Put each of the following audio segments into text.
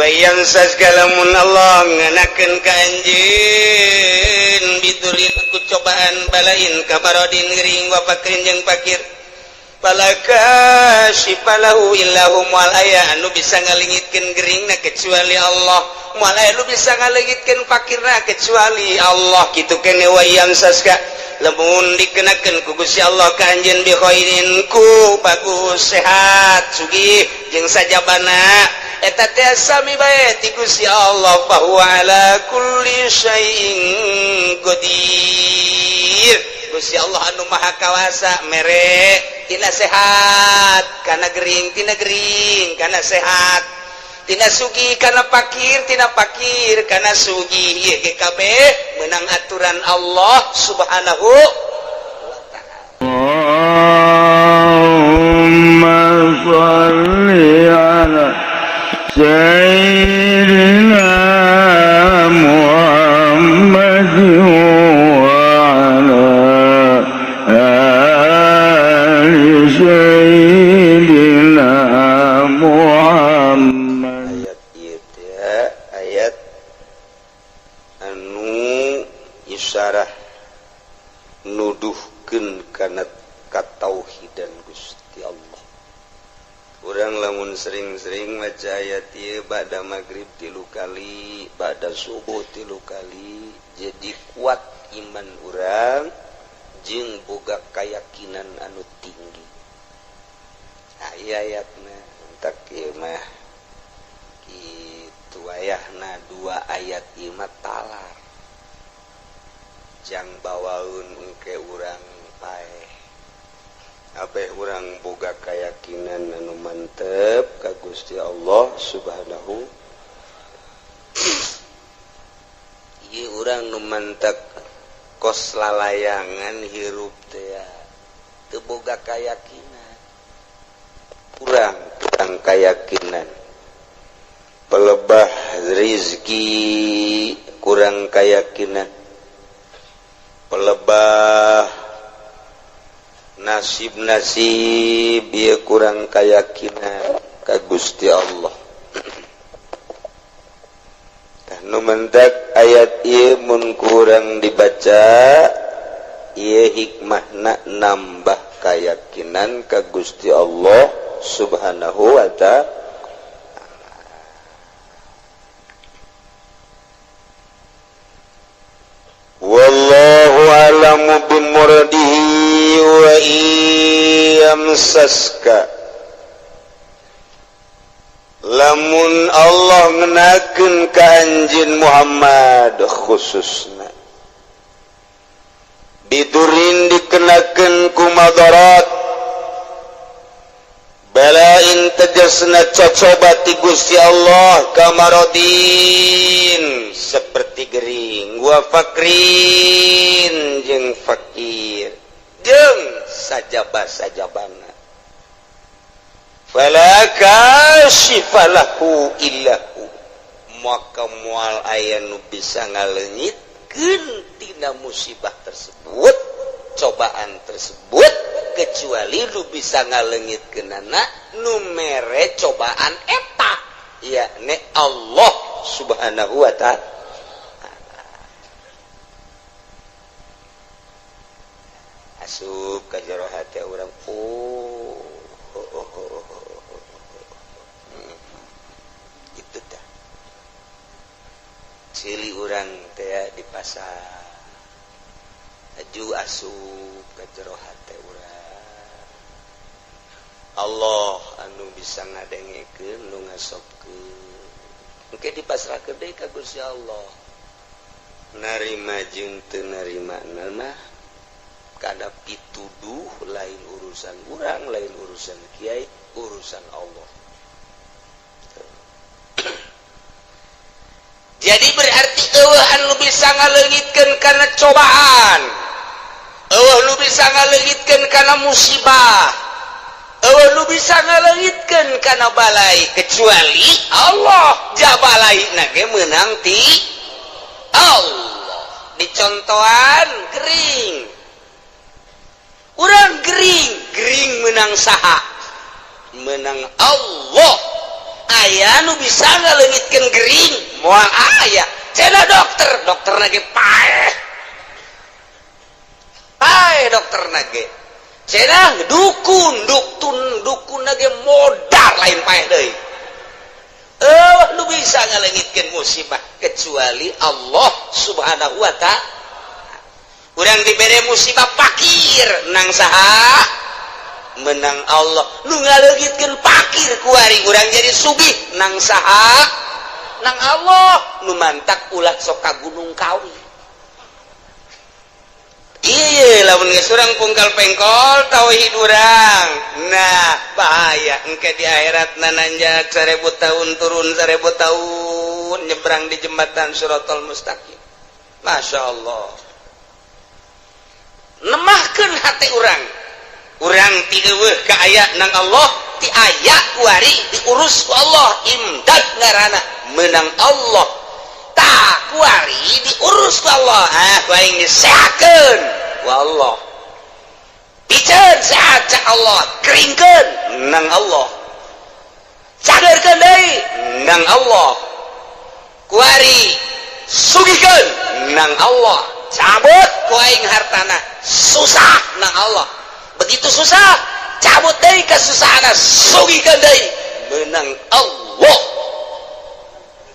wayang saskalamun Allah nganakeun ka anjeun biturin ku cobaan balain kabarodin ngering wa fakrin jeung fakir palaka sifalahu illahu moal aya anu bisa ngalingitkeun geringna kecuali Allah moal aya anu bisa ngalingitkeun fakirna kecuali Allah kitu kene wayang saska lamun dikenakeun ku Gusti Allah ka anjeun bi khairin ku bagus sehat sugih jeung sajabana eta teh sami bae ti Gusti Allah bahwa ala kulli syai'in qadir Gusti Allah anu maha kawasa mere tina sehat kana gering kana sehat tina sugih kana fakir kana sugih ieu ge kabeh meunang aturan Allah subhanahu wa ta'ala. Allahumma shalli ala sayyidina Muhammad wa ala ali sayyidina Muhammad. Ayat ieu teh ayat anu isyarah nuduhkeun kana katauhidan Gusti Allah. Urang lamun sering-sering maca ayat ieu ba'da magrib 3 kali, ba'da subuh 3 kali, jadi kuat iman urang jeung boga kayakinan anu tinggi. Ayatna entak ieu mah kitu ayahna 2 ayat ieu mah talar. Jang bawaun engke urang paeh. Abe urang boga kayakinan anu mantep ka Gusti Allah subhanahu ieu urang nu mantep kos lalayangan hirup teh teu boga kayakinan urang kayakinan pelebah rezeki kurang kayakinan pelebah nasib-nasib ieu kurang kayakinan ka Gusti Allah. Tah nu mentak ayat ieu mun kurang dibaca ieu hikmahna nambah kayakinan ka Gusti Allah subhanahu wa ta'ala. Wallahu a'lamu bimuradihi wa iyamsaska lamun Allah ngenakeun ka anjeun Muhammad khususna bidurin dikenakeun ku madarat balain tegasna cocoba ti Gusti Allah kamarodin seperti gering wa fakrin jeung fakir jeung sajabana fala kashifalahu illahu maka moal aya nu bisa ngaleungitkeun tina musibah tersebut cobaan tersebut kecuali lu bisa ngaleungitkeunana nu mere cobaan eta yakni Allah subhanahu wa ta'ala. Asup ka jero hati urang itu tah cili urang teh di pasar aju asup ka jero hati urang Allah anu bisa ngadengekeun nu ngasopkeun engke dipasrahkeun deui ka Gusti Allah narima jeung teu narimana mah kada pituduh lain urusan urang lain urusan kiai urusan Allah. Jadi berarti eueuh anu bisa ngaleungitkeun kana cobaan eueuh nu bisa ngaleungitkeun kana musibah eueuh nu bisa ngaleungitkeun kana balai kecuali Allah jabalaina ge meunang ti Allah. Dicontohan gering urang gering menang saha menang Allah aya nu bisa ngaleungitkeun gering moal aya cenah dokter nage paeh dokter nage cenah dukun nage modal lain paeh deui lu bisa ngaleungitkeun musibah kecuali Allah Subhanahu wa ta'ala. Urang dibere musibah fakir nang saha menang Allah, nu ngaleungitkeun fakir kuari urang jadi sugih nang saha nang Allah, nu mantak ulah sok ka Gunung Kawi. Ieu lamun geus urang pungkal pengkol tauhid urang, nah bahaya engke di akhiratna nanjak 1000 tahun turun 1000 tahun nyebrang di jembatan Shiratal Mustaqim. Masya Allah, nemahkeun hati urang ti eueuh ka aya nang Allah, ti aya kuari diurus ku Allah, imdad ngaranna menang Allah, tah kuari diurus ku Allah, ku aing disehatkeun ku Allah, piceun sehat cak Allah, keringkeun nang Allah, cagerkeun deui nang Allah, kuari sugihkeun nang Allah, cabut ku aing hartana susah nang Allah, begitu susah cabut deui kasusahana sugihkeun deui menang Allah.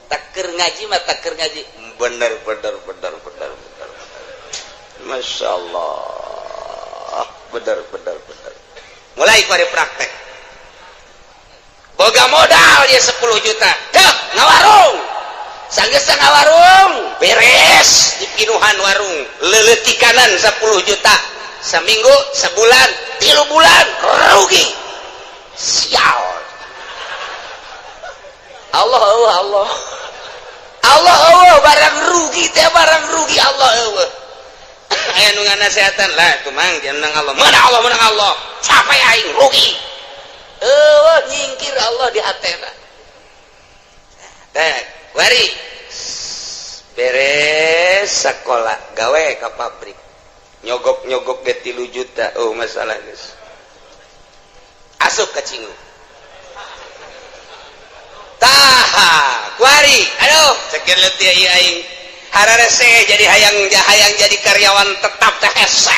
Takir ngaji mah takir ngaji bener Masya Allah, bener mulai pada praktek boga modal dia 10 juta dah ngawarung sanggeus ngawarung beres di pinuhan warung leuleutik kanan 10 juta seminggu sebulan 3 bulan rugi sial. Allah barang rugi teh barang rugi Allah eueuh aya nu nganasehatan lah itu mang jeneng Allah menang Allah sampai aing rugi eueuh nyingkir Allah di hatena teh wari beres sekolah gawe ka pabrik nyogok ge 3 juta masalah geus asup ka cingu taha kuari aduh cekeun leutik ieu aing hararese jadi hayang jadi karyawan tetap teh hese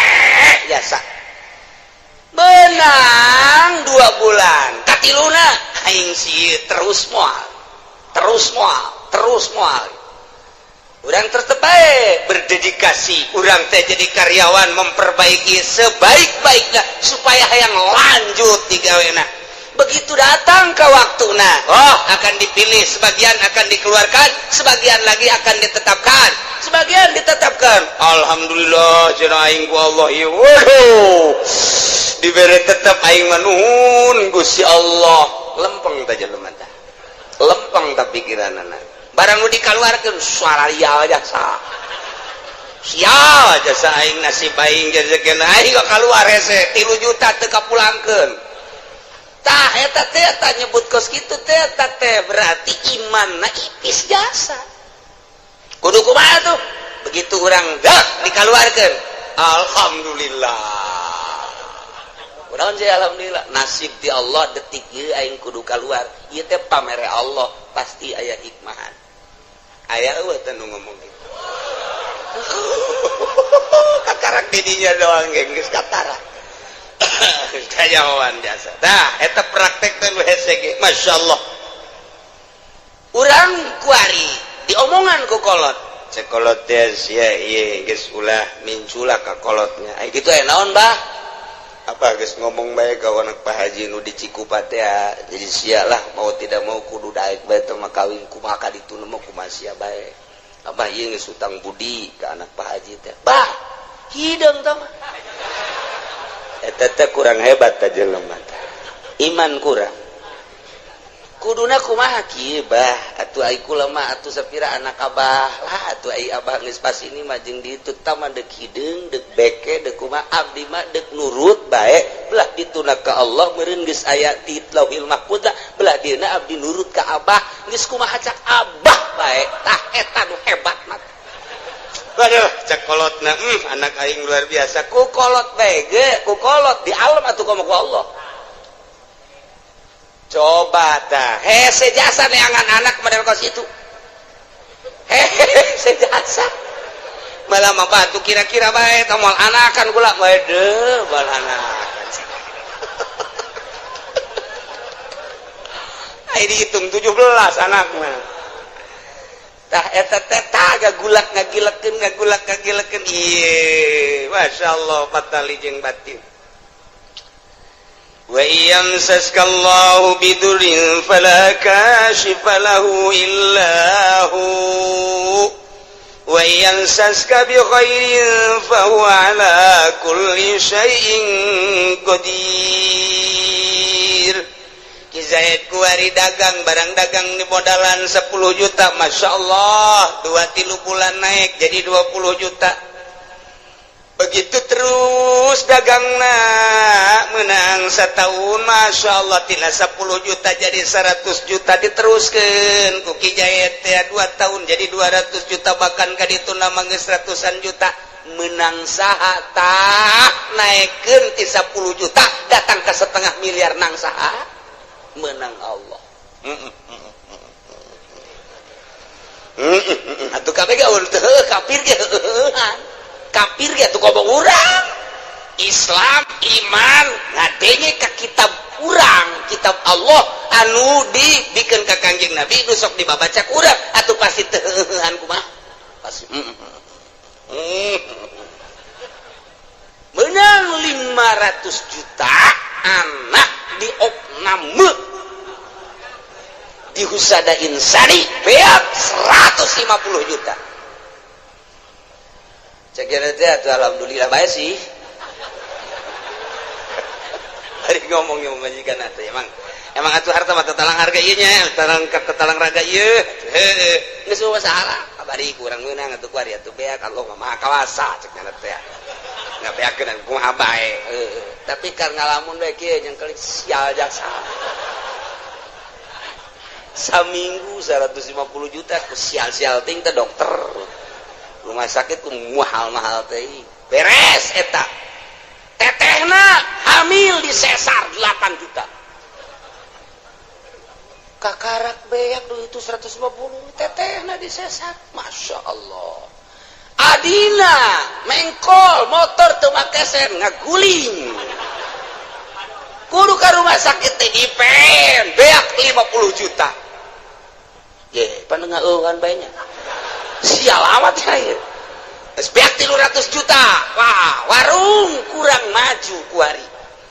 jasa benang 2 bulan katiluna aing sieu terus moal urang tetep bae berdedikasi urang teh jadi karyawan memperbaiki sebaik-baiknya supaya hayang lanjut di gawena. Begitu datang ke waktuna, akan dipilih, sebagian akan dikeluarkan, sebagian lagi akan ditetapkan. Alhamdulillah cenah aing ku Allah ieu waduh dibere tetep aing manuhun Gusti Allah, lempeng teh jelema teh, lempeng teh pikiranna, barang nu dikaluarkeun suara rial jasa sial jasa aing nasib aing rezekina aing kok kaluar hese 3 juta teu kapulangkeun. Tah eta teh nyebut kos kitu teh berarti imanna ipis jasa. Kudu kumaha tuh? Begitu urang dikaluarkeun. Alhamdulillah. Kunaon sih alhamdulillah? Nasib di Allah detik ieu aing kudu kaluar. Ieu teh pamere Allah, pasti aya hikmahan. Aya eueuh teh nu ngomong kitu. Kakarak didinya doang geus katara. Kajawan jasa dah eta praktek teh hese ge Masya Allah urang kuari diomongan ku kolot cek kolot teh sia ieu geus ulah mincula ka kolotnya ai kitu aya naon bah apa geus ngomong bae ka anak Pak Haji nu di Cikupa teh jadi sia lah mau tidak mau kudu daek bae teh mah kawin kumaha ka ditu mah kumaha sia bae abah ieu geus utang budi ka anak Pak Haji teh bah hideung teh mah eta teh kurang hebat teh jelema teh iman kurang kuduna kumaha kieu bah atuh ai kula mah atuh sapira anak abah lah atuh ai abah geus pas ini mah jeung ditu tah mah deuk hideung deuk beke deuk kumaha abdi mah deuk nurut bae belah dituna ka Allah meureun geus aya ti Lauhil Mahfuz belah dieuna abdi nurut ka abah geus kumaha cak abah bae tah eta nu hebat mah. Waduh, cek kolotna, anak aing luar biasa. Ku kolot bege, ku kolot di alam atuh ka Allah. coba tah sejasa neangan anak model kos itu sejasa malah mah batu kira-kira bae tamal anakan gula bae deh bal anakan ai dihitung 17 anak mah tah eta teh gagulak ngagilekeun ieu masyaallah patali jeung batin wa yamsaskallahu bidurin fala kashifa lahu illahu wa yansaska bi khairin fa huwa ala kulli syai'in qadir. Ki Zaid kuari dagang barang dagang di modalan 10 juta masyaallah 2-3 bulan naik jadi 20 juta. Begitu terus dagangna menang setahun masyaallah tina 10 juta jadi 100 juta diteruskeun ku Ki Jayet teh 2 tahun jadi 200 juta bahkan ka ditu nama geus ratusan juta menang saha tah naikkeun ti 10 juta datang ke 1/2 miliar nang saha menang Allah. Atuh kabeh gaul teu kafir ge kafir ya tuh kobong urang Islam iman ngadenge ka kitab urang kitab Allah anu dibikin ka Kangjeng Nabi nu sok dibabaca urang atuh pasti teuhan kumaha pasti menang 500 juta anak di opname di Husada Insani beak 150 juta cek teh alhamdulillah bae sih. Hari ngomongnya majikan atuh emang atuh harta mah tatalang harga ieu nya, tatalang raga ieu. Heueuh, geus salah. Abari kurang meunang atuh kuari atuh beak Allah mah maha kawasa cek teh. Ngabeakeun kumaha bae. Tapi karena ngalamun bae kieu yang kali sial jaksa. Saminggu 150 juta ku sial-sial ting teh dokter. Rumah sakit ku mahal-mahal teh beres eta tetehna hamil di sesar 8 juta kakarak beak dulu itu 150 tetehna di sesar masya Allah adina mengkol motor teu make sen ngaguling kudu ka rumah sakit teh dipen beak 50 juta ye panengeueuhan bae nya sial amat ya beak 300 juta wah warung kurang maju kuari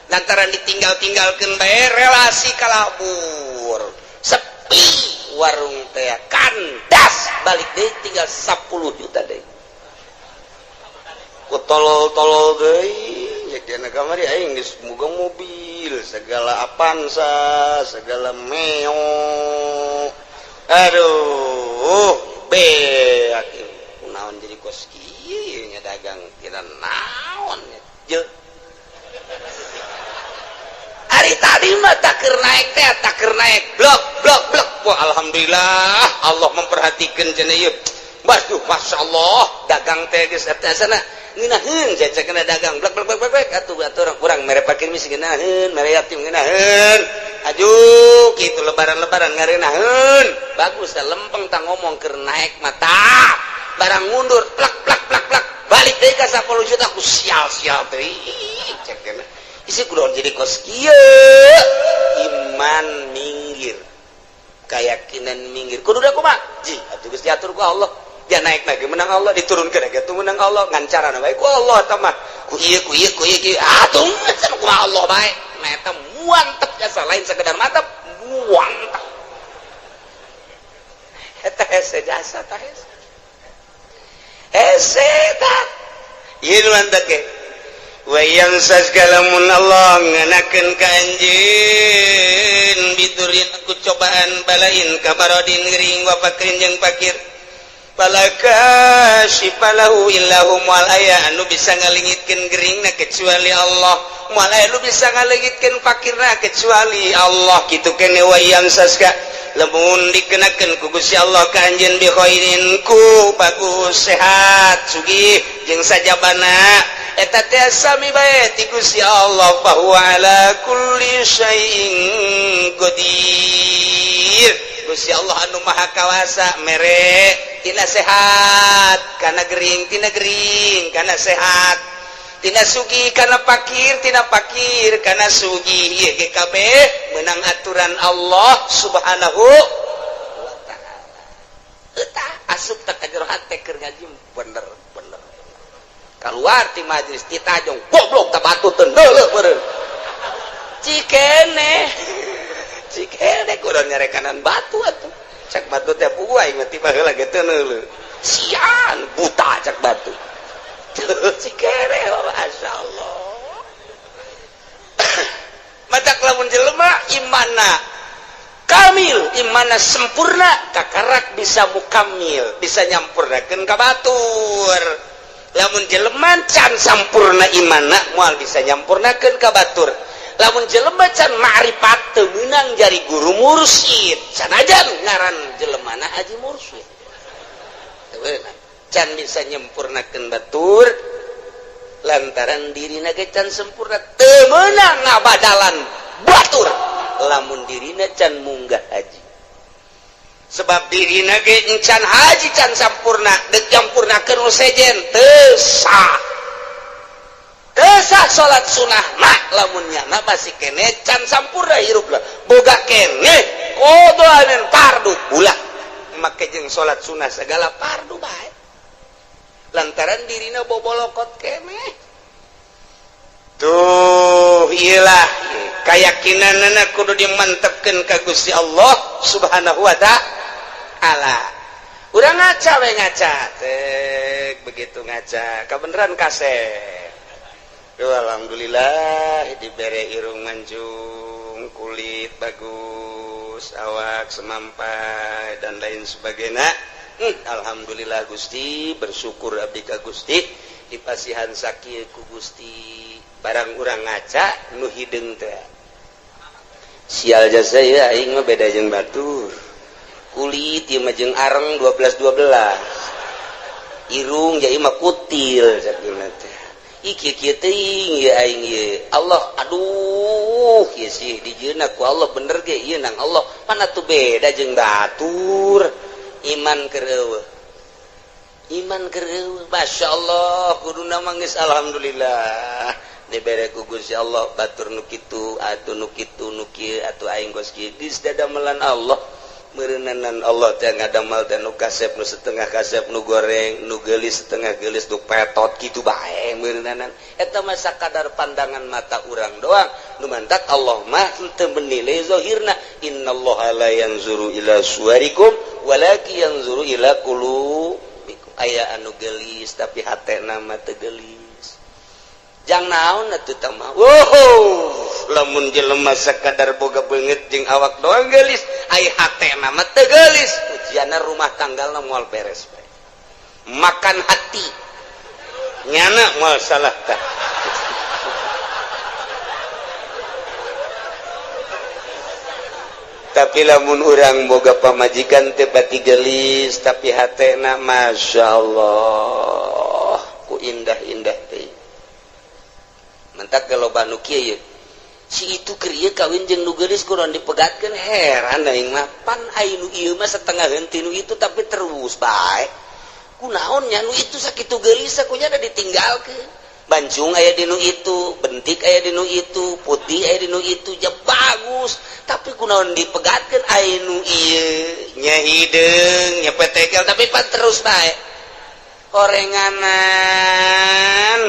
lantaran ditinggal-tinggalkeun bae relasi kalabur sepi warung teh kandas balik deui tinggal 10 juta deui ku tolol-tolol deui nya dina kamari aing geus boga mobil segala Avanza segala Meo aduh beak kunaon jadi kos kieu nya dagang tidak naon je ari tadi mah takeur naik blok wah alhamdulillah Allah memperhatikan cenah ieu baduh masyaallah dagang teh geus atasna ngeunaheun jajakeun dagang blok atuh urang mere parkir misi ngeunaheun mere yatim ngeunaheun aju kitu lebaran ngareunaheun bagus dah lempeng tang ngomong keur naik mata barang mundur plak balik deui ka 10 juta ku sial teh cek kana isi kudu jadi kos kieu iman minggir keyakinan minggir kudu da kumaha ji atuh geus diatur ku Allah dia naik lagi menang Allah diturunkeun lagi atuh menang Allah ngancarana bae ku Allah tah mah ku ieu atuh kumaha Allah bae nah eta muantep jasa lain sekedar mantep muantep eta hese jasa tah hese tah ieu mantep ke wa yamsaskalamun Allah nganakeun ka anjeun biturin ku cobaan balain kabarodin gering wa fakrin jeung fakir palaka sifalahu illahu mual aya anu bisa ngalingitkeun geringna kecuali Allah mual aya anu bisa ngalingitkeun fakirna kecuali Allah kitu kene wa yamsaska lamun dikenakeun ku Gusti Allah ka anjeun bi khairin ku bagus sehat sugih jeung sajabana eta teh sami bae ti Gusti Allah fa huwa ala kulli syai'in qadir. Gusti Allah anu maha kawasa mere tina sehat kana gering tina gering kana sehat tina sugih kana pakir tina pakir kana sugih ieu ge kabeh meunang aturan Allah subhanahu wa taala. Eta asup tak ka jero hate keur ngaji bener keluar ti majelis ti tajong goblok ta batuteun heuleuh meureun cikene kudu nyarekanan batu atuh cak batu teh puguai mah ti baheula ge teu heuleuh sian buta cak batu cikene masyaallah. Matak lamun jelema imanna kamil imanna sempurna kakarak bisa mukamil bisa nyampurnakeun ka batur. Lamun jelema can sampurna imanna moal bisa nyampurnakeun ka batur. Lamun jelema can ma'rifat teu meunang jari guru mursyid sanajan ngaran jelemana haji mursyid teu meunang can bisa nyempurnakeun batur lantaran dirina ge can sempurna teu meunang ngabadalan batur lamun dirina can munggah haji sebab dirina ge encan haji can sampurna deuk nyampurnakeun nu sejen teu sah Desa salat sunah mah lamun nyana masih kene can sampurna hirupna boga kene kudu aneun fardu ulah make jeung salat sunah segala fardu bae lantaran dirina bobolokot kene tuh iyalah keyakinanna kudu dimantepkeun ka Gusti Allah subhanahu wa ta'ala. Urang ngaca we ngaca teh begitu ngaca kabeneran kasep. Duh, alhamdulillah dibere irung mancung, kulit bagus, awak semampai dan lain sebagainya. Alhamdulillah Gusti, bersyukur abdi ka Gusti dipasihan sakieu ku Gusti. Barang urang ngaca nu hideung teh. Sial jasa ieu aing mah beda jeung batur. Kulit ieu mah jeung areng 12. Irung jadi mah kutil sakieu teh. Iki teuing ieu aing ieu Allah aduh ieu sih dijieunna ku Allah bener ge ieu nang Allah mana tuh beda jeung batur iman keur eueuh masyaallah kuduna mah geus alhamdulillah dibere ku Gusti Allah batur nu kitu atuh nu kitu nu kieu atuh aing geus kieu geus dadamelan Allah meureunanan Allah teh ngadamal teh nu kasep nu setengah kasep nu goreng nu geulis setengah geulis nu petot kitu bae meureunanan eta mah sakadar pandangan mata urang doang nu mantak Allah mah teu menilai zahirna innallaha la yanzuru ila suwarikum walakin yanzuru ila qulubikum aya anu geulis tapi hatena mah teu geulis jang naon atuh teh mah lamun jelema sakadar boga beungeut jeung awak doang geulis ai hatena mah teu geulis ujianna rumah tanggalna moal beres bae makan hati nyana moal salah tah tapi lamun urang boga pamajikan teu pati geulis tapi hatena masyaallah ku indah-indah teh mentak kalau banu kieu si itu keur ieu kawin jeung nu geulis kudu dipegatkeun heran aing mah pan ai nu ieu mah setengah henteu nu itu tapi terus bae kunaon nya nu itu sakitu geulis sakunya da ditinggalkeun bancung aya di nu itu bentik aya di nu itu putih aya di nu itu ja bagus tapi kunaon dipegatkeun ai nu ieu nya hideung nya petekel tapi pan terus bae korenganan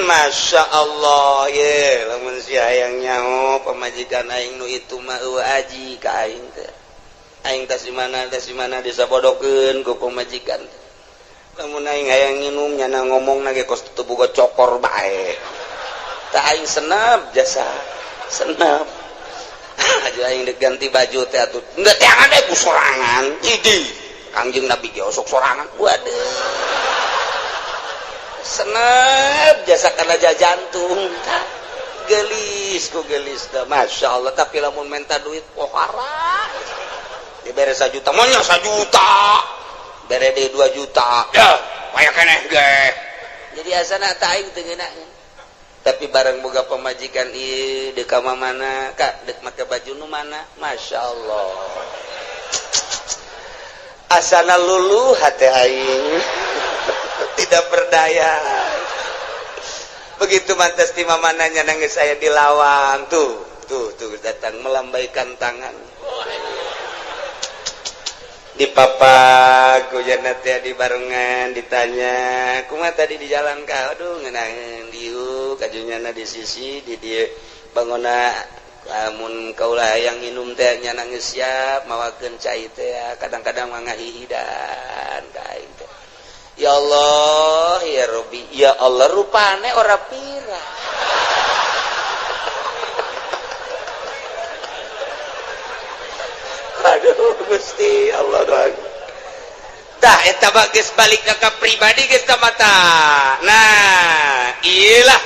masya Allah ye lamun si hayang nyaho pamajikan aing nu itu mah eueuh aji ka aing teh aing teh simana disabodokeun ku pamajikan lamun aing hayang nginum nyana ngomongna ge kos teu boga cokor bae tah aing senep jasa senep aja aing deuk ganti baju teh atuh nggak teh ade ku sorangan idi Kangjeng Nabi ge osok sorangan waduh senep jasa kana jantung gelis ku gelis dah masya Allah tapi lamun minta duit pohara dibere 1 juta monya 1 juta bere deui 2 juta ya paya keneh ge jadi asana teh aing teu ngeunakeun tapi barang boga pemajikan ieu deuk ka mana Kak deuk make baju nu mana Masya Allah asana luluh hati aing tidak berdaya begitu mantas di mamananya nangis saya di lawang tuh datang melambaikan tangan di papa kujana teh di barengan ditanya kumaha tadi di jalan ka aduh ngeunaan dieu kajunyana di sisi di dieu bangona amun kaulah yang minum teh nya nangis siap mawakeun cai teh kadang-kadang mah ngahihidan ka aing teh ya Allah ya Rabbi ya Allah rupane ora pira aduh Gusti Allah doang tah eta mah geus balik ka pribadi geus tah mata nah iyalah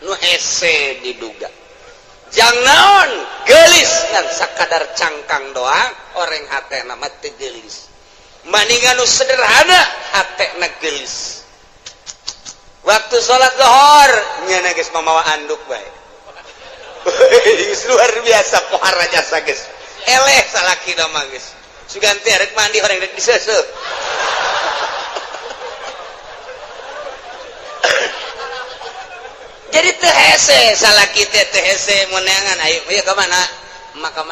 nu hese diduga jang naon geulis ngan sakadar cangkang doang orang hatena mah teu geulis maningan nu sederhana hatena geulis waktu salat zuhur nya geus mamawa anduk bae luar biasa pohara jasa geus eleh salaki nama geus suganti arek mandi horeng rek diseuseup jadi teu hese salaki teh teu hese moneangan ayo ieu ka mana maka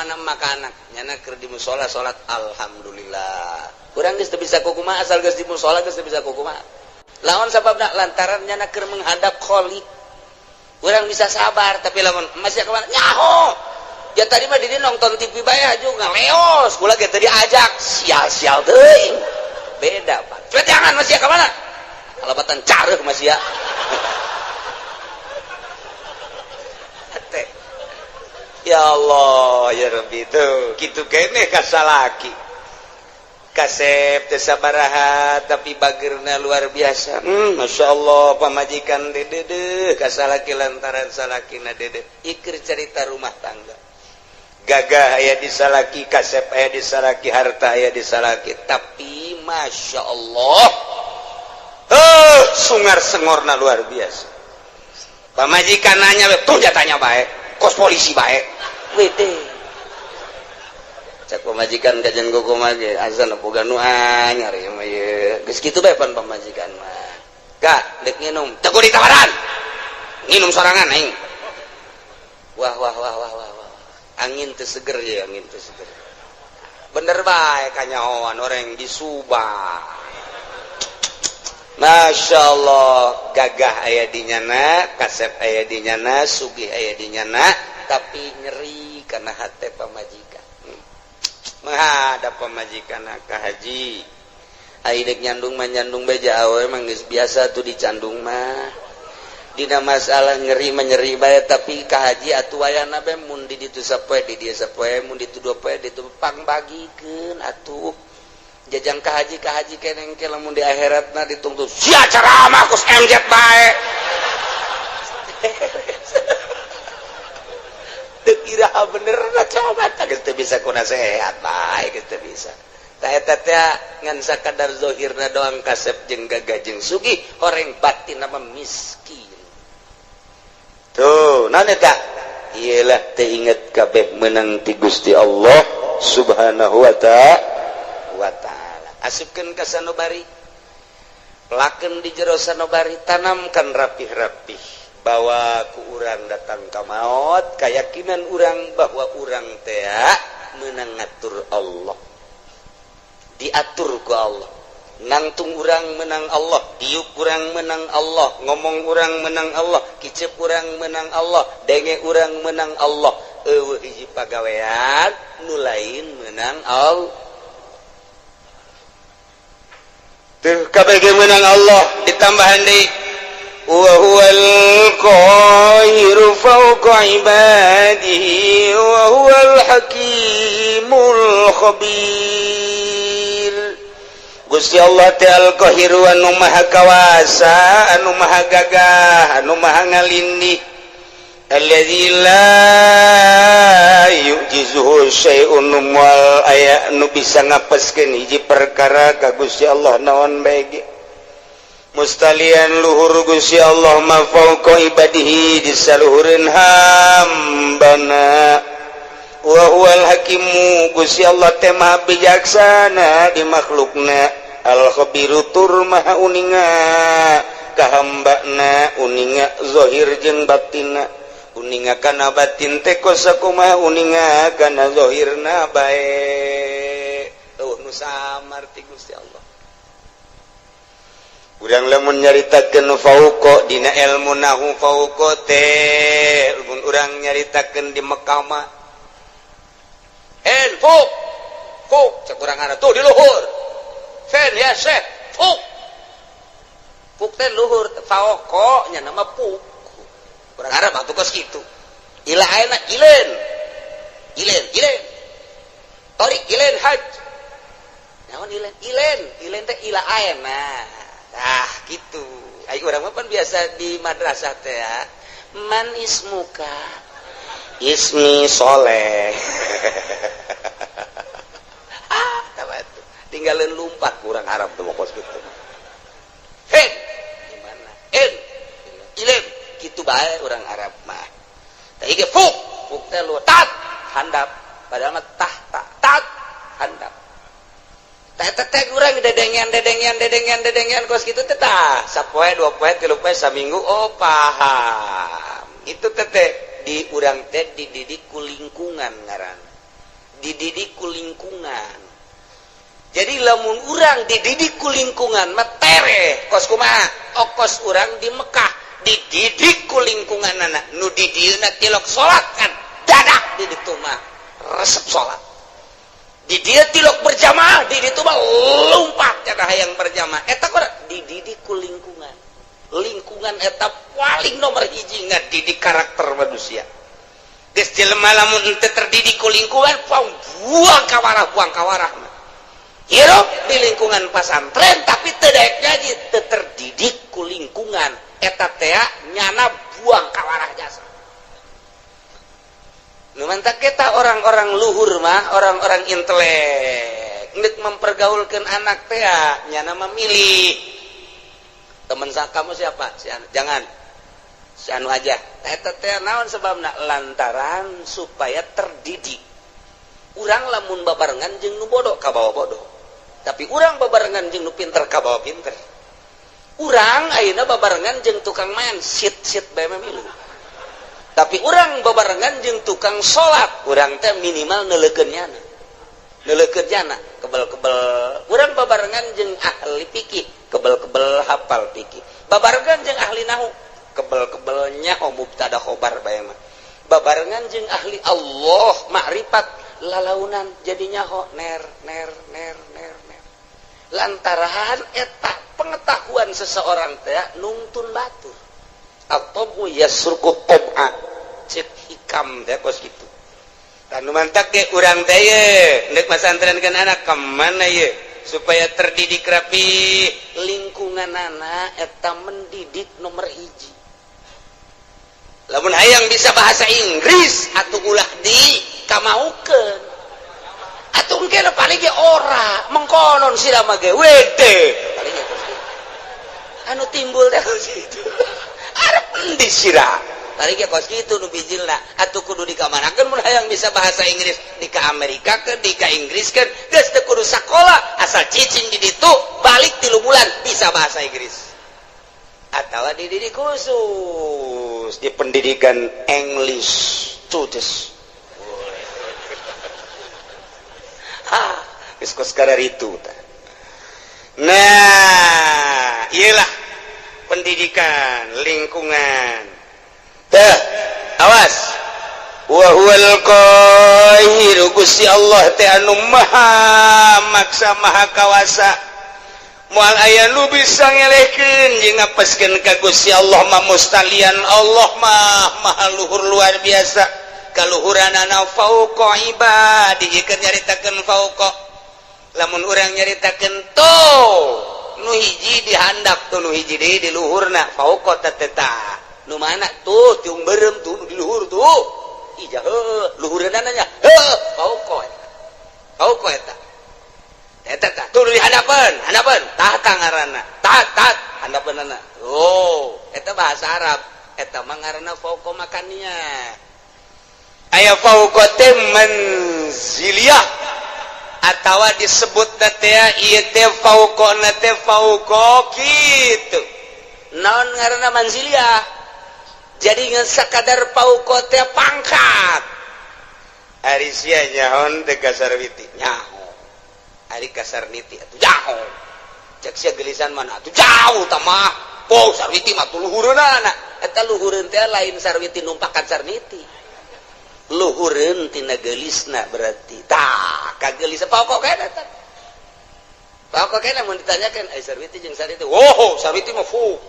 anak nyana keur di mushola salat alhamdulillah urang geus teu bisa kukumaha asal geus di mushola geus teu bisa kukumaha lawan sababna lantaran nyana keur menghadap khaliq urang bisa sabar tapi lamun masih ka mana nyaho ya tadi mah dia nonton TV bae juga ngaleos kula ge teh diajak sial-sial teuing beda Pak coba jangan masih ka mana kalabatan careuh masih ya ya Allah ya Rabbi tuh kitu keneh ka salaki kasep teu sabaraha tapi bageurna luar biasa Masya Allah pamajikan dede ka salaki lantaran salakina dede ikir cerita rumah tangga gagah aya di salaki kasep aya di salaki harta aya di salaki tapi Masya Allah sungar sengorna luar biasa pamajikan nanya tuh jatanya baik kos polisi baik wede cak pemajikan kajian kukumaha ge azan boga nu anyar ieu mah ieu geus kitu bae pan pamajikan mah Kak dek nginum teu kudu ditawaran nginum sorangan aing wah angin teu seger ya angin teu seger bener bae kanyahoan orang di Subang Masya Allah gagah aya di nyana kasep aya di nyana sugih aya di nyana tapi nyeri karena hati pamajikan menghadap pamajikan ka haji aidek nyandung mah nyandung beja awe emang geus biasa tuh dicandung mah dina masalah nyeri menyeri bae tapi ka haji atuh wayana bae mun di ditu sapoe di dieu sapoe mun ditu dua poe ditu pang bagikeun atuh jajang ka haji keneng ke lamun di akhiratna ditungtu sia ceramah kus MZ bae teu kira bener coba geus teu bisa kuna sehat bae geus teu bisa tah eta teh ngan sakadar zahirna doang kasep jeung gagah jeung sugih horeng batin mah miskin tuh naon eta iyalah teu inget kabeh meunang ti Gusti Allah Subhanahu wa ta'ala asupkeun ka sanubari pelakeun di jero sanubari tanamkan rapih-rapih bawa ku urang datang ka maot kayakinan urang bahwa urang teh meunang ngatur Allah diatur ku Allah nangtung urang menang Allah diuk urang menang Allah ngomong urang menang Allah kicep urang menang Allah denge urang menang Allah eueuh hiji pagawean nu lain menang Allah tuh kabeh menang Allah ditambahan deui wa huwal qahiru fawqa ibadihi wa huwal hakimul khabir Gusti Allah teh al-qahiru anu maha kawasa anu maha gagah anu maha ngalindih alladzi la yujizuhu syai'un wal aya nu bisa ngapeskeun hiji perkara ka Gusti Allah naon bae ge mustalian luhur Gusti Allah ma fauqa ibadihi disaluhureun hambana wa huwal hakimu Gusti Allah teh maha bijaksana di makhlukna al khabiru tur maha uninga ka hambana uninga zahir jeung batinna uninga kana batin teh kosakumaha uninga kana zahirna bae nu samar ti Gusti Allah. Urang lamun nyaritakeun fauqa dina ilmu nahu fauqa teh mun urang nyaritakeun di Mekah mah fuk cek urang ngaran tuh di luhur fen ya syekh fuk teh luhur fauqa nya nama fuk urang Arab mah tugas kitu ila ayeuna ilen tarik ilen haj naon ilen teh ila ayeuna gitu. Ayo orang apa biasa di madrasah teh ya. Man ismuka? Ismi Soleh. Tuh. Tinggalin lumpat kurang Arab tuh pokos gitu. Hen, gimana? Ilen, gitu bae orang Arab mah. Tadi ke fuk teh lu tat handap. Padahal mah tat handap. Teteh urang dedengian kos kitu teh tah sapoe 2 poe 3 poe saminggu oh paham itu teteh di urang teh dididik ku lingkungan ngaran dididik ku lingkungan jadi lamun urang dididik ku lingkungan mah tereh kos kumaha kos urang di Mekah dididik ku lingkungan anak nu di dieuna tilok salat kan dadak di ditu mah resep salat di dia tilok berjamaah di ditu mah lompat cenah hayang berjamaah eta kok dididik ku lingkungan eta paling nomor hiji ngadidik karakter manusia geus jelema lamun teu terdidik ku lingkungan buang kawarah hirup di lingkungan pesantren tapi teu daek jadi teu terdidik ku lingkungan eta teh nyana buang kawarah jasa. Numantak kita orang-orang luhur mah orang-orang intelek ngeuk mempergaulkan anak teh nyana memilih teman kamu siapa si anu jangan si anu aja eta teh naon sebabna lantaran supaya terdidik urang lamun babarengan jeung nu bodoh ka bawa bodoh tapi urang babarengan jeung nu pinter ka bawa pinter urang ayeuna babarengan jeung tukang main sit bae milu tapi urang babarengan jeung tukang salat urang teh minimal neulekeun jana kebel-kebel urang babarengan jeung ahli fikih kebel-kebel hafal fikih babarengan jeung ahli nahwu kebel-kebel nyaho mubtada khobar bae mah babarengan jeung ahli Allah makrifat lalaunan jadi nyaho ner lantaran eta pengetahuan seseorang teh nungtun batur atau yasruku tab'a cek hikam teh kos kitu tanu mantak ge urang teh ye neuk masantrenkeun anak ka mana ye supaya terdidik rapi lingkungan anak eta mendidik nomor hiji lamun hayang bisa bahasa Inggris atuh ulah di kamaukeun atuh engke paling ge ora mengkonon sirama ge wede paling ge anu timbul teh kitu arep endi sira tari ge kos kitu nu bijilna atuh kudu dikamanakeun mun hayang bisa bahasa Inggris di ka Amerika ke di ka Inggris ke geus teu kudu sakola asal cicing di ditu balik 3 bulan bisa bahasa Inggris atawa dididik khusus di pendidikan English studies geus kos kararitu tah nah iyalah pendidikan lingkungan teh awas wa huwal qahir Gusti Allah teh anu maha maksa maha kawasa moal aya nu bisa ngelehkeun jeung ngapeskeun ka Gusti Allah mah mustalian Allah mah maha luhur luar biasa kaluhuranana fauqa ibadi ikeun nyaritakeun fauqa lamun urang nyaritakeun nu hiji dihandap tuh nu hiji deui di luhurna fauqa tateta nu mana tuh tiung beureum tuh di luhur tuh ija luhureunna nya fauqa eta tuh di hadapan tah ngaranna tat handapeunana. Oh, eta bahasa Arab. Eta mah ngaranna fauqa makania. Aya fauqa teh manziliyah atawa disebutna teh ieu teh fauqana teh fauqa kitu. Naon ngaranna manziliyah? Jadi ngan sakadar fauqa teh pangkat. Ari sia nyaon teh kasarwiti nyaho. Ari kasarniti atuh nyaho. Cek sia gelisan mana atuh jauh tah mah. Oh sarwiti mah tuh luhureunana. Eta luhureun teh lain sarwiti numpakan sarniti. Luhureun tina gelisna berarti. Tah, kagelis pokok kana tah. Pokok kana mun ditanyakeun ai sarwiti jeung sarwiti. Oh, sarwiti mah fuk.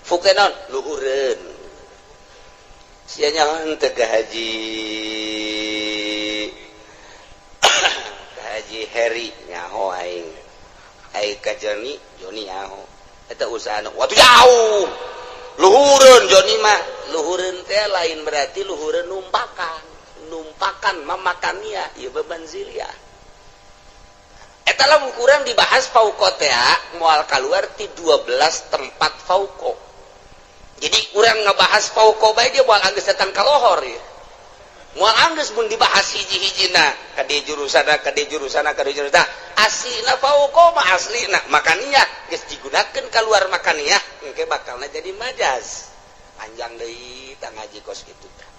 Fuk teh naon? Luhureun. Sia nyaon teh ka Haji Haji Heri nyaho aing. Aing ka Joni nyaho. Eta usahana waktu jauh luhureun Joni mah luhureun teh lain berarti luhureun numpakan mamakannya ieu beban ziliyah eta lamun kurang dibahas fauqa teh moal kaluar ti 12 tempat fauqa jadi urang ngabahas fauqa bae dia moal anggeus datang ka lohor ya moal anggeus mun dibahas hiji-hijina kade jurusana aslina fauqa mah aslina makaninya geus digunakeun kaluar makaninya engke bakalna jadi majaz panjang deui tah ngaji kos kitu tah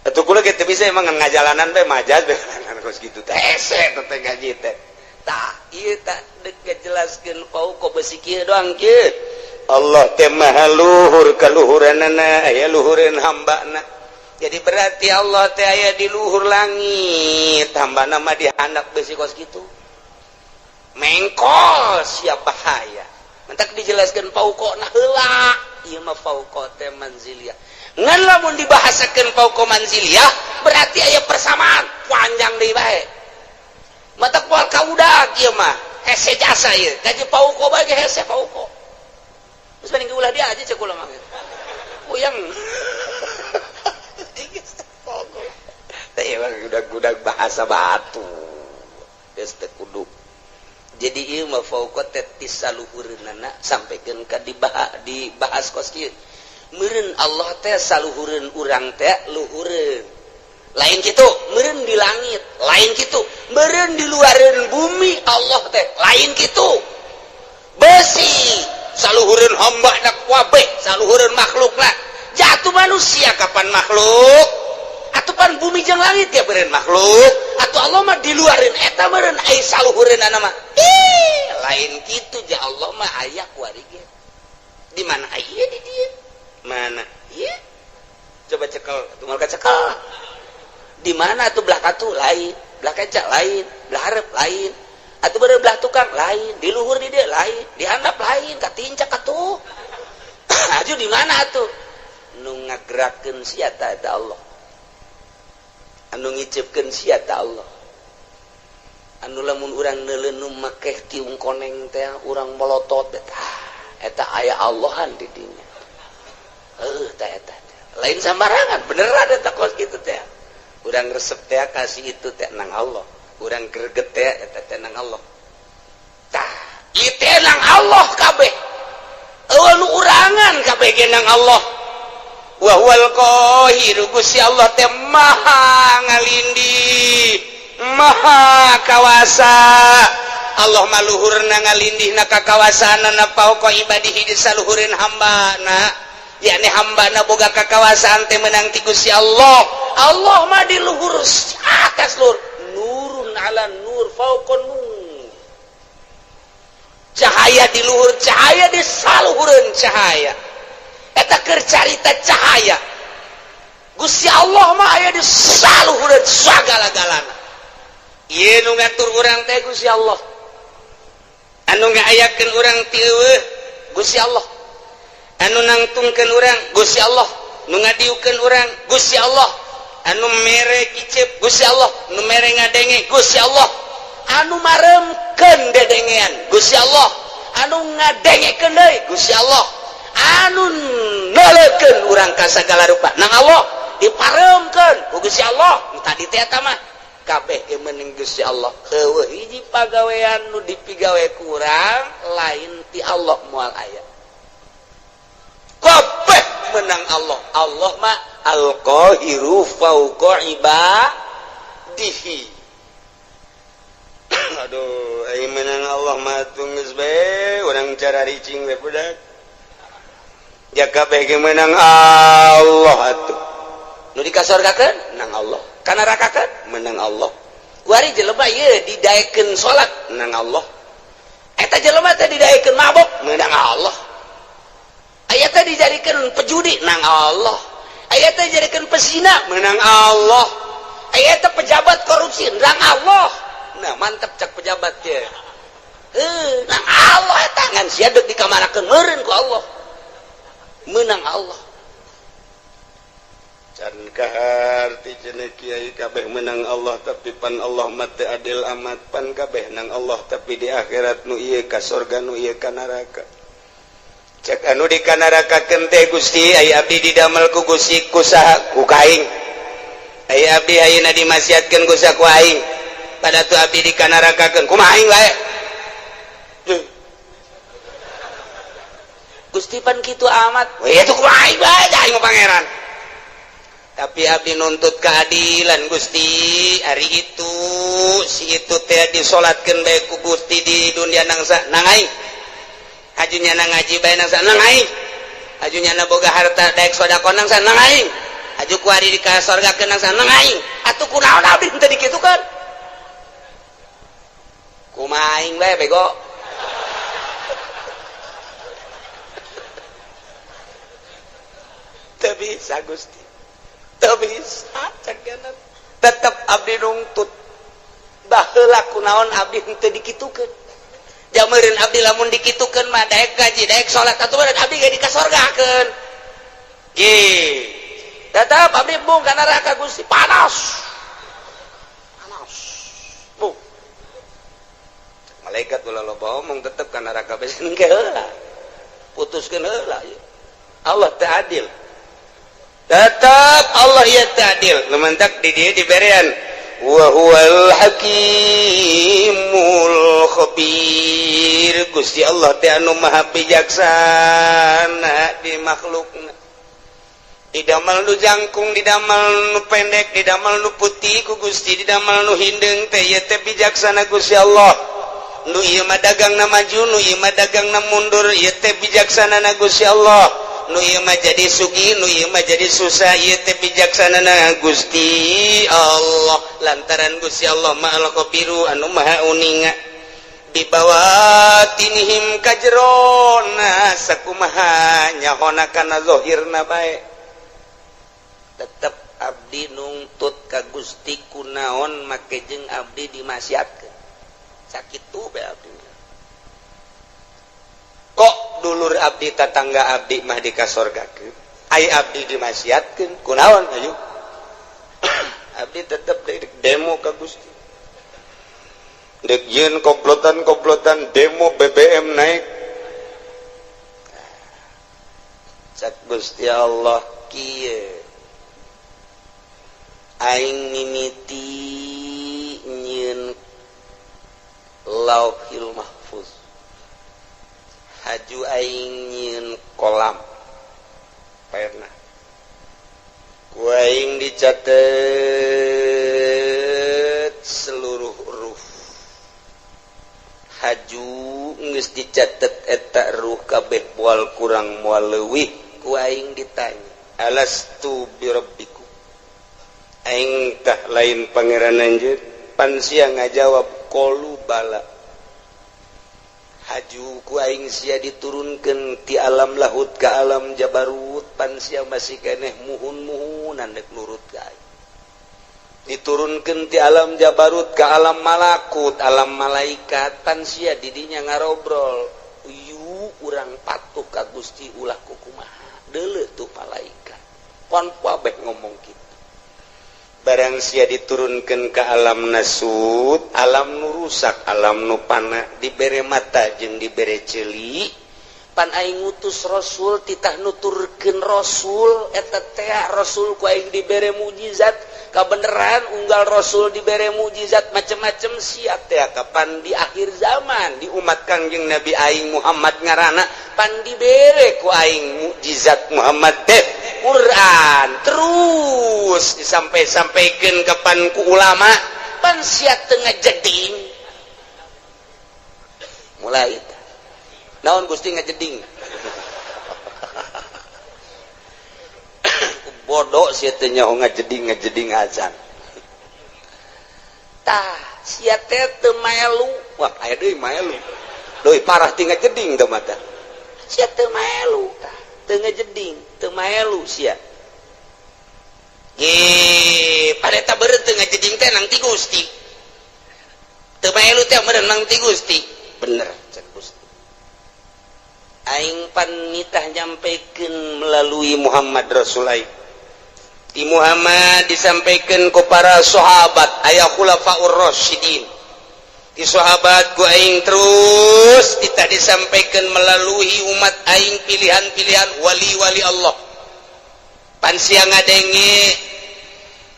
atuh kula kitu bisa emang ngajalanan bae majaz bae kos kitu teh hese teh ngaji teh tah ieu tah deuk ngajelaskeun fauqa besi kieu doang kieu Allah teh maha luhur kaluhuranana aya luhureun hambana jadi berarti Allah teh aya di luhur langit hambana mah dihandap besi kos kitu mengkol siap bahaya mentak dijelaskan fauqana heula ieu mah fauqa teh manziliyah ngan lamun dibahasakeun fauqa manziliyah berarti aya persamaan panjang deui bae mata poal kaudag ieu mah hese jasa ieu gaji fauqa bae ge hese fauqa geus banding ulah dia aja cek ulah mah uyang teh udah bahasa batu geus teu kudu jadi ieu mah fauqa teh tisaluhureunana sampikeun ka dibahas kos kieu meureun Allah teh saluhureun urang teh luhureun lain kitu meureun di langit lain kitu meureun di luareun bumi Allah teh lain kitu besi saluhureun hamba na kabeh saluhureun makhlukna jatuh manusia kapan makhluk atupan bumi jeung langit ya beureun makhluk atuh Allah mah di luareun eta meureun ai saluhureunana mah lain kitu ja Allah mah aya kuarige di mana aya di dieu mana ieu coba cekel tunggal ka cekel di mana atuh belah katu lain belah kaca lain belah hareup lain atuh beureun belah tukang lain di luhur di dieu lain di handap lain ka tincak atuh aju di mana atuh nu ngagerakeun sia eta Allah anu ngicipkeun sia ta Allah anu lamun urang neuleun nu makeh tiung koneng teh urang molotot eta aya Allahan di dinya tah eta lain sambarangan beneran eta kos kitu teh urang resep teh kasih itu teh nang Allah urang greget teh eta teh nang Allah tah ieu teh nang Allah kabeh anu urangan kabeh ge nang Allah wa huwal qahir Gusti Allah teh maha ngalindih maha kawasa Allah maluhurna ngalindihna ka kawasaanna fauqa ibadihi di saluhureun hambana yakni hambana boga kakawasaan teh meunang ti Gusti Allah Allah mah di luhur atas luhur nurun ala nur fauqa nur cahaya di luhur cahaya di saluhureun cahaya eta keur carita cahaya Gusti Allah mah aya di saluhureun sagala-galana ieu nu ngatur urang teh Gusti Allah anu ngaayakeun urang ti eueuh Gusti Allah anu nangtungkeun urang Gusti Allah nu ngadiukeun urang Gusti Allah anu mere kicep Gusti Allah nu mere ngadenge Gusti Allah anu maremkeun dedengean Gusti Allah anu ngadengekeun deui Gusti Allah anu noleukeun urang ka sagala rupa nang Allah diparemkeun ku Gusti Allah tadi teh eta mah kabeh ge meuning Gusti Allah heueuh hiji pagawean nu dipigawe kurang lain ti Allah moal aya kabeh menang Allah Allah mah al-qahiru fauqa ibadihi aduh ai menang Allah mah geus bae urang cara ricing we budak ya kabeh ge menang Allah atuh nu dikasorgakeun menang Allah kana nerakakeun menang Allah kuari jelema ieu didaekeun salat menang Allah eta jelema teh didaekeun mabok menang Allah aya teh dijadikeun pejudi menang Allah aya teh dijadikeun pesina menang Allah aya teh pejabat korupsi menang Allah nah mantep cak pejabat teh menang Allah eta ngan sia deuk dikamanakeun meureun ku Allah menang Allah can kaharti cenah kiai kabeh menang Allah tapi pan Allah mah teu adil amat pan kabeh nang Allah tapi di akhirat nu ieu ka surga nu ieu ka neraka cek anu di ka nerakakeun teh Gusti aya abdi didamel ku Gusti ku saha ku kaing aya abdi ayeuna dimasiatkeun ku saha ku aing pada tu abdi di ka nerakakeun kumaha aing wae Gusti pan kitu amat we itu kumaha aing wae aing mah pangeran tapi abdi nuntut keadilan Gusti hari itu si itu teh disolatkeun bae ku Gusti di dunia nangsa nang aing ajunya nang ngaji bae nangsa nang aing ajunya na boga harta daek sedekah nangsa nang aing aju ku ari di ka surgakeun nangsa nang aing atuh kunaon abdi teu dikitukeun kumaha aing bae bego teu bisa Gusti teu bisa cakeun tetep abdi nuntut baheula kunaon abdi teu dikitukeun jameureun abdi lamun dikitukeun mah daek gaji daek salat atuh meureun abdi ge dikasorgakeun ge tetep abdi bung ka neraka Gusti panas bung malaikat ulah loba omong tetep ka neraka besen ge heula putuskeun heula Allah teu adil tetap Allah ya ta'dil lementak di dia diberian wa huwal hakimul khabir Gusti Allah teh anu maha bijaksana di makhlukna didamel nu jangkung didamel nu pendek didamel nu putih ku Gusti didamel nu hindeng teh ieu teh bijaksana Gusti Allah nu ieu mah dagangna maju nu ieu mah dagangna mundur ieu teh bijaksana na Gusti Allah nu ieu mah jadi sugih nu ieu mah jadi susah ieu teh bijaksanana Gusti Allah lantaran Gusti Allah mah al-Qabiru anu maha uninga di bawatinihim kajrona sakumaha nyahona kana zahirna bae tetep abdi nungtut ka Gusti kunaon make jeung abdi dimasiatkeun sakitu bae abdi kok dulur abdi tetangga abdi mah dikasorgakeun ai abdi dimasiatkeun kunaon ayu abdi tetep demo ka Gusti dek yeun komplotan demo BBM naik cak Gusti Allah kieu aing mimiti nyieun lauhil mahfuz haju aing nyieun kolam pernah ku aing dicatet seluruh ruh haju geus dicatet eta ruh kabeh moal kurang moal leuwih ku aing ditanya alastu birabbikum aing tah lain pangeran anjeun pan sia ngajawab qalu bala haju ku aing sia diturunkeun ti alam lahut ka alam jabarut pan sia masih keneh muhun-muhunan dek nurut ka aing diturunkeun ti alam jabarut ka alam malakut alam malaikat pan sia didinya ngarobrol yu urang patuh ka Gusti ulah kumaha deuleu tuh malaikat pon kabeh ngomong kitu barang sia diturunkeun ka alam nasut alam nu rusak alam nu pana dibere mata jeung dibere ceuli pan aing ngutus rasul titah nuturkeun rasul eta teh rasul ku aing dibere mukjizat kabeneran unggal rasul dibere mukjizat macem-macem sia teh kapan di akhir zaman di umat Kangjeng Nabi aing Muhammad ngaranna pan dibere ku aing mukjizat Muhammad teh Quran terus disampai-sampaikeun kapan ku ulama pan sia teu ngajeding mulai naon Gusti ngajeding bodoh sia teh nyaho ngajeding azan tah sia teh teu melu wah aya deui melu deui parah ti ngajeding teh mata sia teu melu tah teu ngajeding teu melu sia ge pareta beureut teu ngajeding teh nang ti Gusti teu melu teh meureun nang ti Gusti bener cek Gusti aing panitah nyampaikeun melalui Muhammad Rasulullah di Muhammad disampaikan ku para sahabat aya khulafaur rasyidin di sahabat ku aing terus kita disampaikan melalui umat aing pilihan-pilihan wali-wali Allah pan sia ngadenge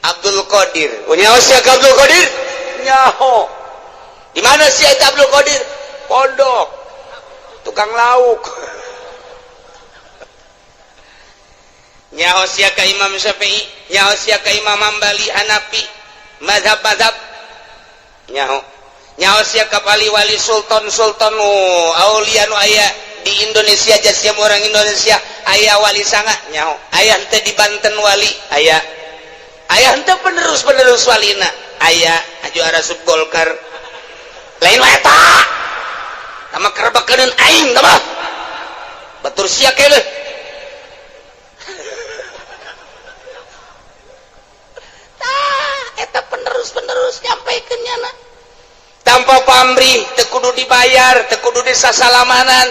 Abdul Qadir nyaho sia Abdul Qadir nyaho di mana sia Abdul Qadir pondok tukang lauk nyaho sia ka Imam Syafi'i nyaho sia ka Imam Hambali Hanafi mazhab-mazhab nyaho sia ka wali sultan aulia nu aya di Indonesia jasiam orang Indonesia aya wali sanga nyaho aya henteu di Banten wali aya henteu penerus walina aya juara sub Golkar lain wae eta sama kerebakeun aing tah batur sia keuleuh eta penerus nyampaikeun nyana tanpa pamrih teu kudu dibayar teu kudu disasalamanan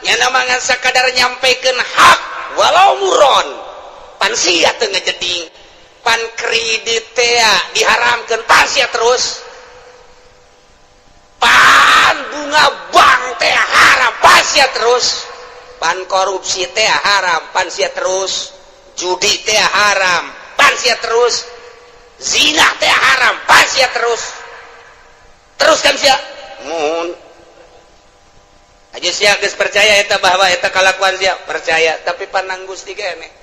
nyana mah ngan sakadar nyampaikeun hak walau muron pan sia teu ngajeding pan kredit teh diharamkeun pan sia terus pan bunga bank teh haram pan sia terus pan korupsi teh haram pan sia terus judi teh haram pan sia terus zina teh haram pan sia teruskan sia mun aja sia geus percaya eta bahwa eta kalakuan sia percaya tapi panang Gusti kene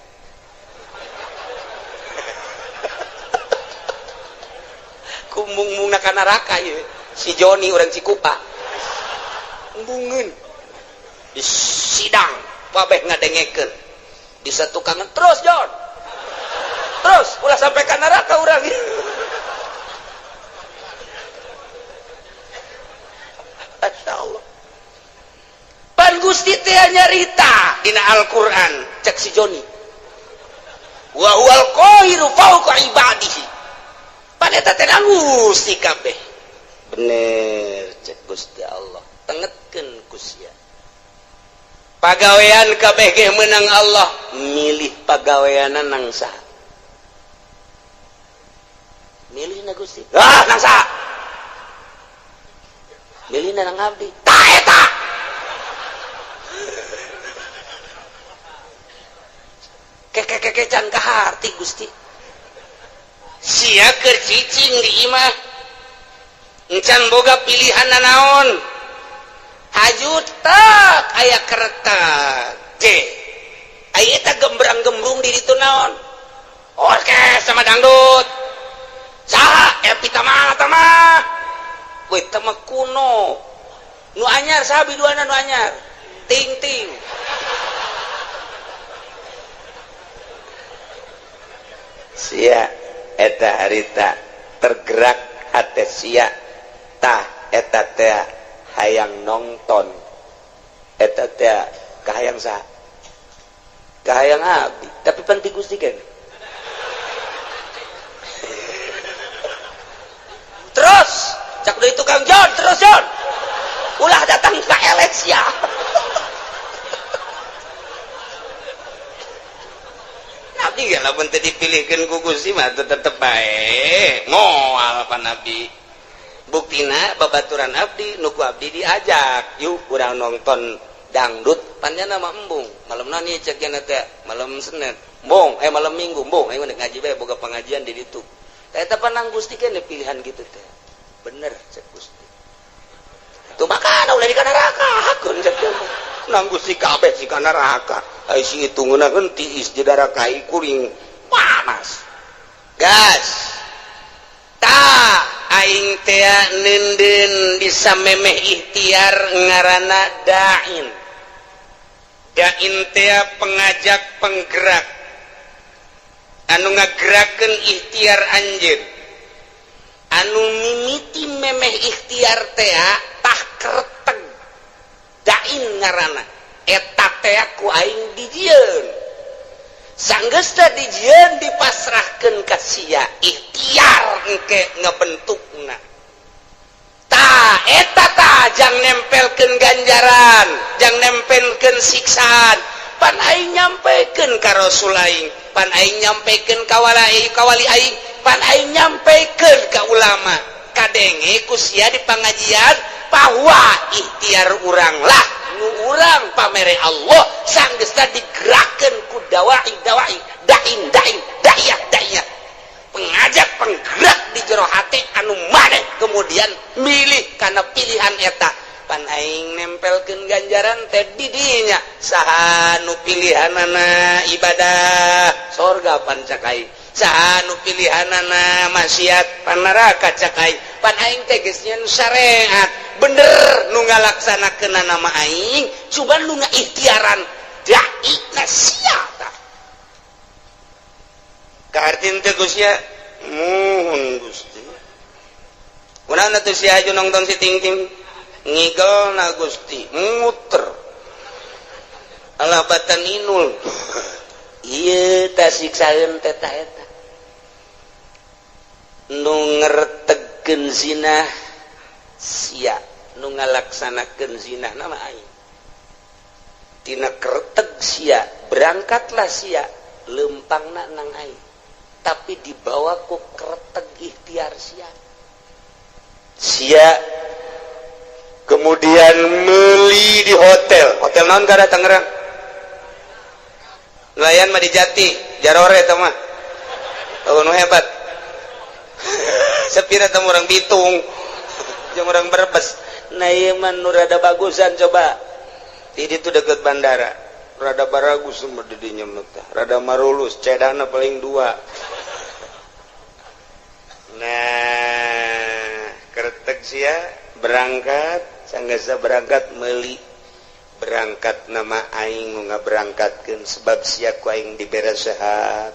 kumbung-mungna ka neraka ieu si Joni urang Cikupa embungeun di sidang babeh ngadengekeun di satu kangen terus Jon terus ulah sampai ke neraka urang Masya Allah pan Gusti teh nyarita dina Al-Qur'an cek si Joni wa huwal qahiru fawqa ibadihi pan eta teh Gusti kabeh bener cek Gusti Allah tengetkeun ku sia pagawean kabeh ge meunang Allah milih pagaweana nang saha milih na Gusti nang saha milih na nang abdi tah eta keke-kekecan ka harti Gusti sia keur cicing di imah encan boga pilihan naon hajut tak aya keretak teh aya eta gembrang-gembrung di ditu naon orkes sama dangdut saha epita mah we teh mah kuno nu anyar saha biduana nu anyar ting sia eta harita tergerak hate sia tah eta teh hayang nonton eta teh kahayang saha kahayang abdi tapi penting Gusti kan terus cak deui tukang Jon terus Jon ulah datang ke eleksi Nabi gak lamun teu dipilihkeun ku Gusti mah tetep bae moal pa Nabi buktina babaturan abdi nuku abdi diajak yuk urang nonton dangdut panjana mah embung malam nani cek yana teh malam Senin embung malam Minggu embung aing ngaji bae boga pengajian di ditu eta panang Gusti keneh pilihan gitu teh bener cek Gusti tuh makana ulah di neraka hakeun cek teh nang Gusti kabeh si kana neraka ai sing hitungna tiis di neraka kuring panas gas ta aing teh nenden bisa memeh ikhtiar ngaranna dain teh pengajak penggerak anu ngagerakeun ikhtiar anjeun anu mimiti memeh ikhtiar teh tah kereteg dain ngaranna eta teh ku aing dijieun sanggeus teh dijieun dipasrahkeun ka sia ikhtiar engke ngabentukna ta eta ta jang nempelkeun ganjaran jang nempelkeun siksaan pan aing nyampekeun ka rasul aing pan aing nyampekeun ka kawali aing pan aing nyampekeun ka ulama kadenge ku sia di pangajian bahwa ikhtiar urang lah nu urang pamere Allah sanggeus digerakkeun ku dai daiyah pengajak penggerak di jero hati anu maneh kemudian milih karena pilihan eta pan aing nempelkeun ganjaran teh di dinya saha nu pilihanana ibadah surga pan cak aing saha nu pilihanana maksiat pan neraka cak aing pan aing teh geus nyeun syariat bener nu ngalaksanakeunna nama aing cuman nu ngaikhtiaran dai sia tah kahartin teh Gusti muhun Gusti kunaon atuh sia aju nongton si ting-ting ngigelna Gusti muter alabatan inul ieu tah siksaeun teh tah eta nu ngertegkeun zina sia nu ngalaksanakeun zina nama aing tina kereteg sia berangkatlah sia lempangna nang aing tapi dibawa ku kereteg ikhtiar sia kemudian meuli di hotel naon kada Tangerang nelayan mah di Jati Jarore teh mah nu hebat sepira teh urang Bitung jeung urang Brebes nah ieu mah nu rada bagusan coba di ditu deket bandara rada baragus mah di dinya mah rada marulus cedana paling 2 nah keretek sia berangkat sanggeus berangkat meuli berangkat nama aing nu ngaberangkatkeun sebab sia ku aing dibere sehat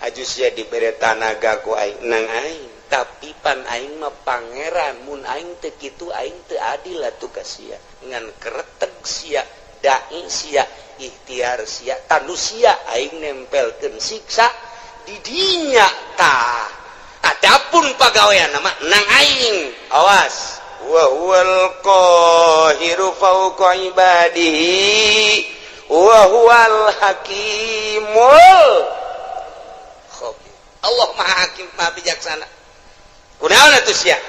aju sia dibere tanaga ku aing nang aing tapi pan aing mah pangeran mun aing teu kitu aing teu adil atuh ka sia ngan keretek sia dai sia ikhtiar sia tanu sia aing nempelkeun siksa di dinya tah adapun pagawean nama nang aing awas wa huwal qahiru fawqa ibadihi wa huwal hakimul khabir Allah maha hakim maha bijaksana kunaon atuh sia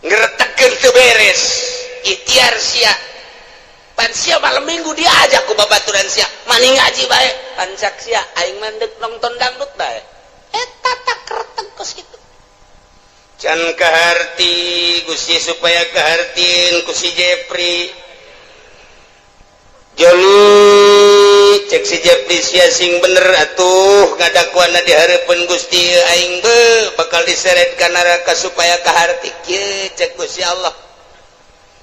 ngretegkeun teu beres ikhtiar sia pan sia malam Minggu diajak ku babaturan sia mani ngaji bae pan cak sia aing mandek nonton dangdut bae eta tak kereteg kos kitu can kaharti Gusti supaya kahartin ku si Jepri joli cek si Jepri sia sing bener atuh ngadakuanna dihareupeun Gusti aing bakal diseret ka neraka supaya kaharti kieu cek Gusti Allah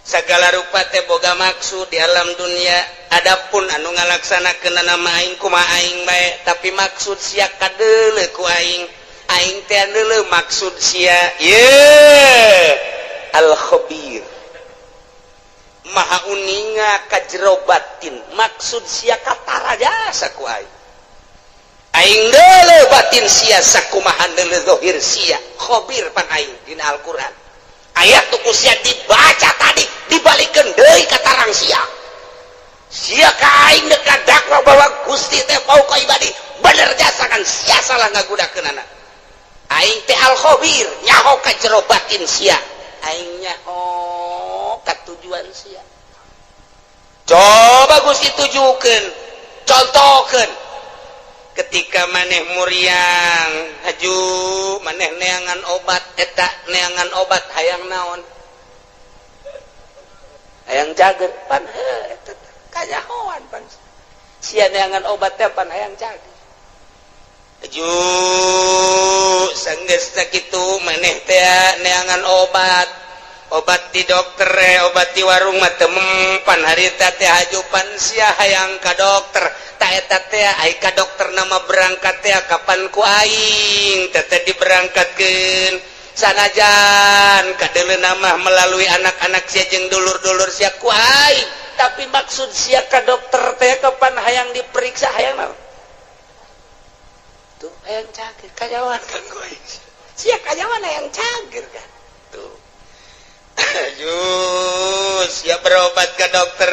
sagala rupa teh boga maksud di alam dunia adapun anu ngalaksanakeun nama aing kumaha aing bae tapi maksud sia kadeuleu ku aing teh deuleu maksud sia al khabir maha uninga ka jero batin maksud sia katara jasa ku aing deuleu batin sia sakumaha deuleu zahir sia khabir pan aing dina Al-Qur'an ayat tuku sia dibaca tadi dibalikeun deui ka tarang sia ka aing dekat dakwah bahwa Gusti teh pauka ibadi bener jasa kan sia salah ngagudakeun anak aing teh al khabir nyaho ka jero batin sia aing nyaho ka tujuan sia coba Gusti tujukeun contohkeun ketika maneh muriang haju maneh neangan obat eta neangan obat hayang naon hayang cager pan eta kanyahoan pan sia neangan obat teh pan hayang cager haju sanggeus sakitu maneh teh neangan obat di dokter obat di warung mah teu mempan harita teh hajupan sia hayang ka dokter ta eta teh ai ka dokter nama berangkat teh kapan ku aing teh diberangkatkeun sanajan kadeuleuna mah melalui anak-anak sia jeung dulur-dulur sia ku aing tapi maksud sia ka dokter teh kapan hayang diperiksa hayang naon tuh hayang cager kajawan kan ku aing sia kajawan hayang cager kan tuh siap berobat ke dokter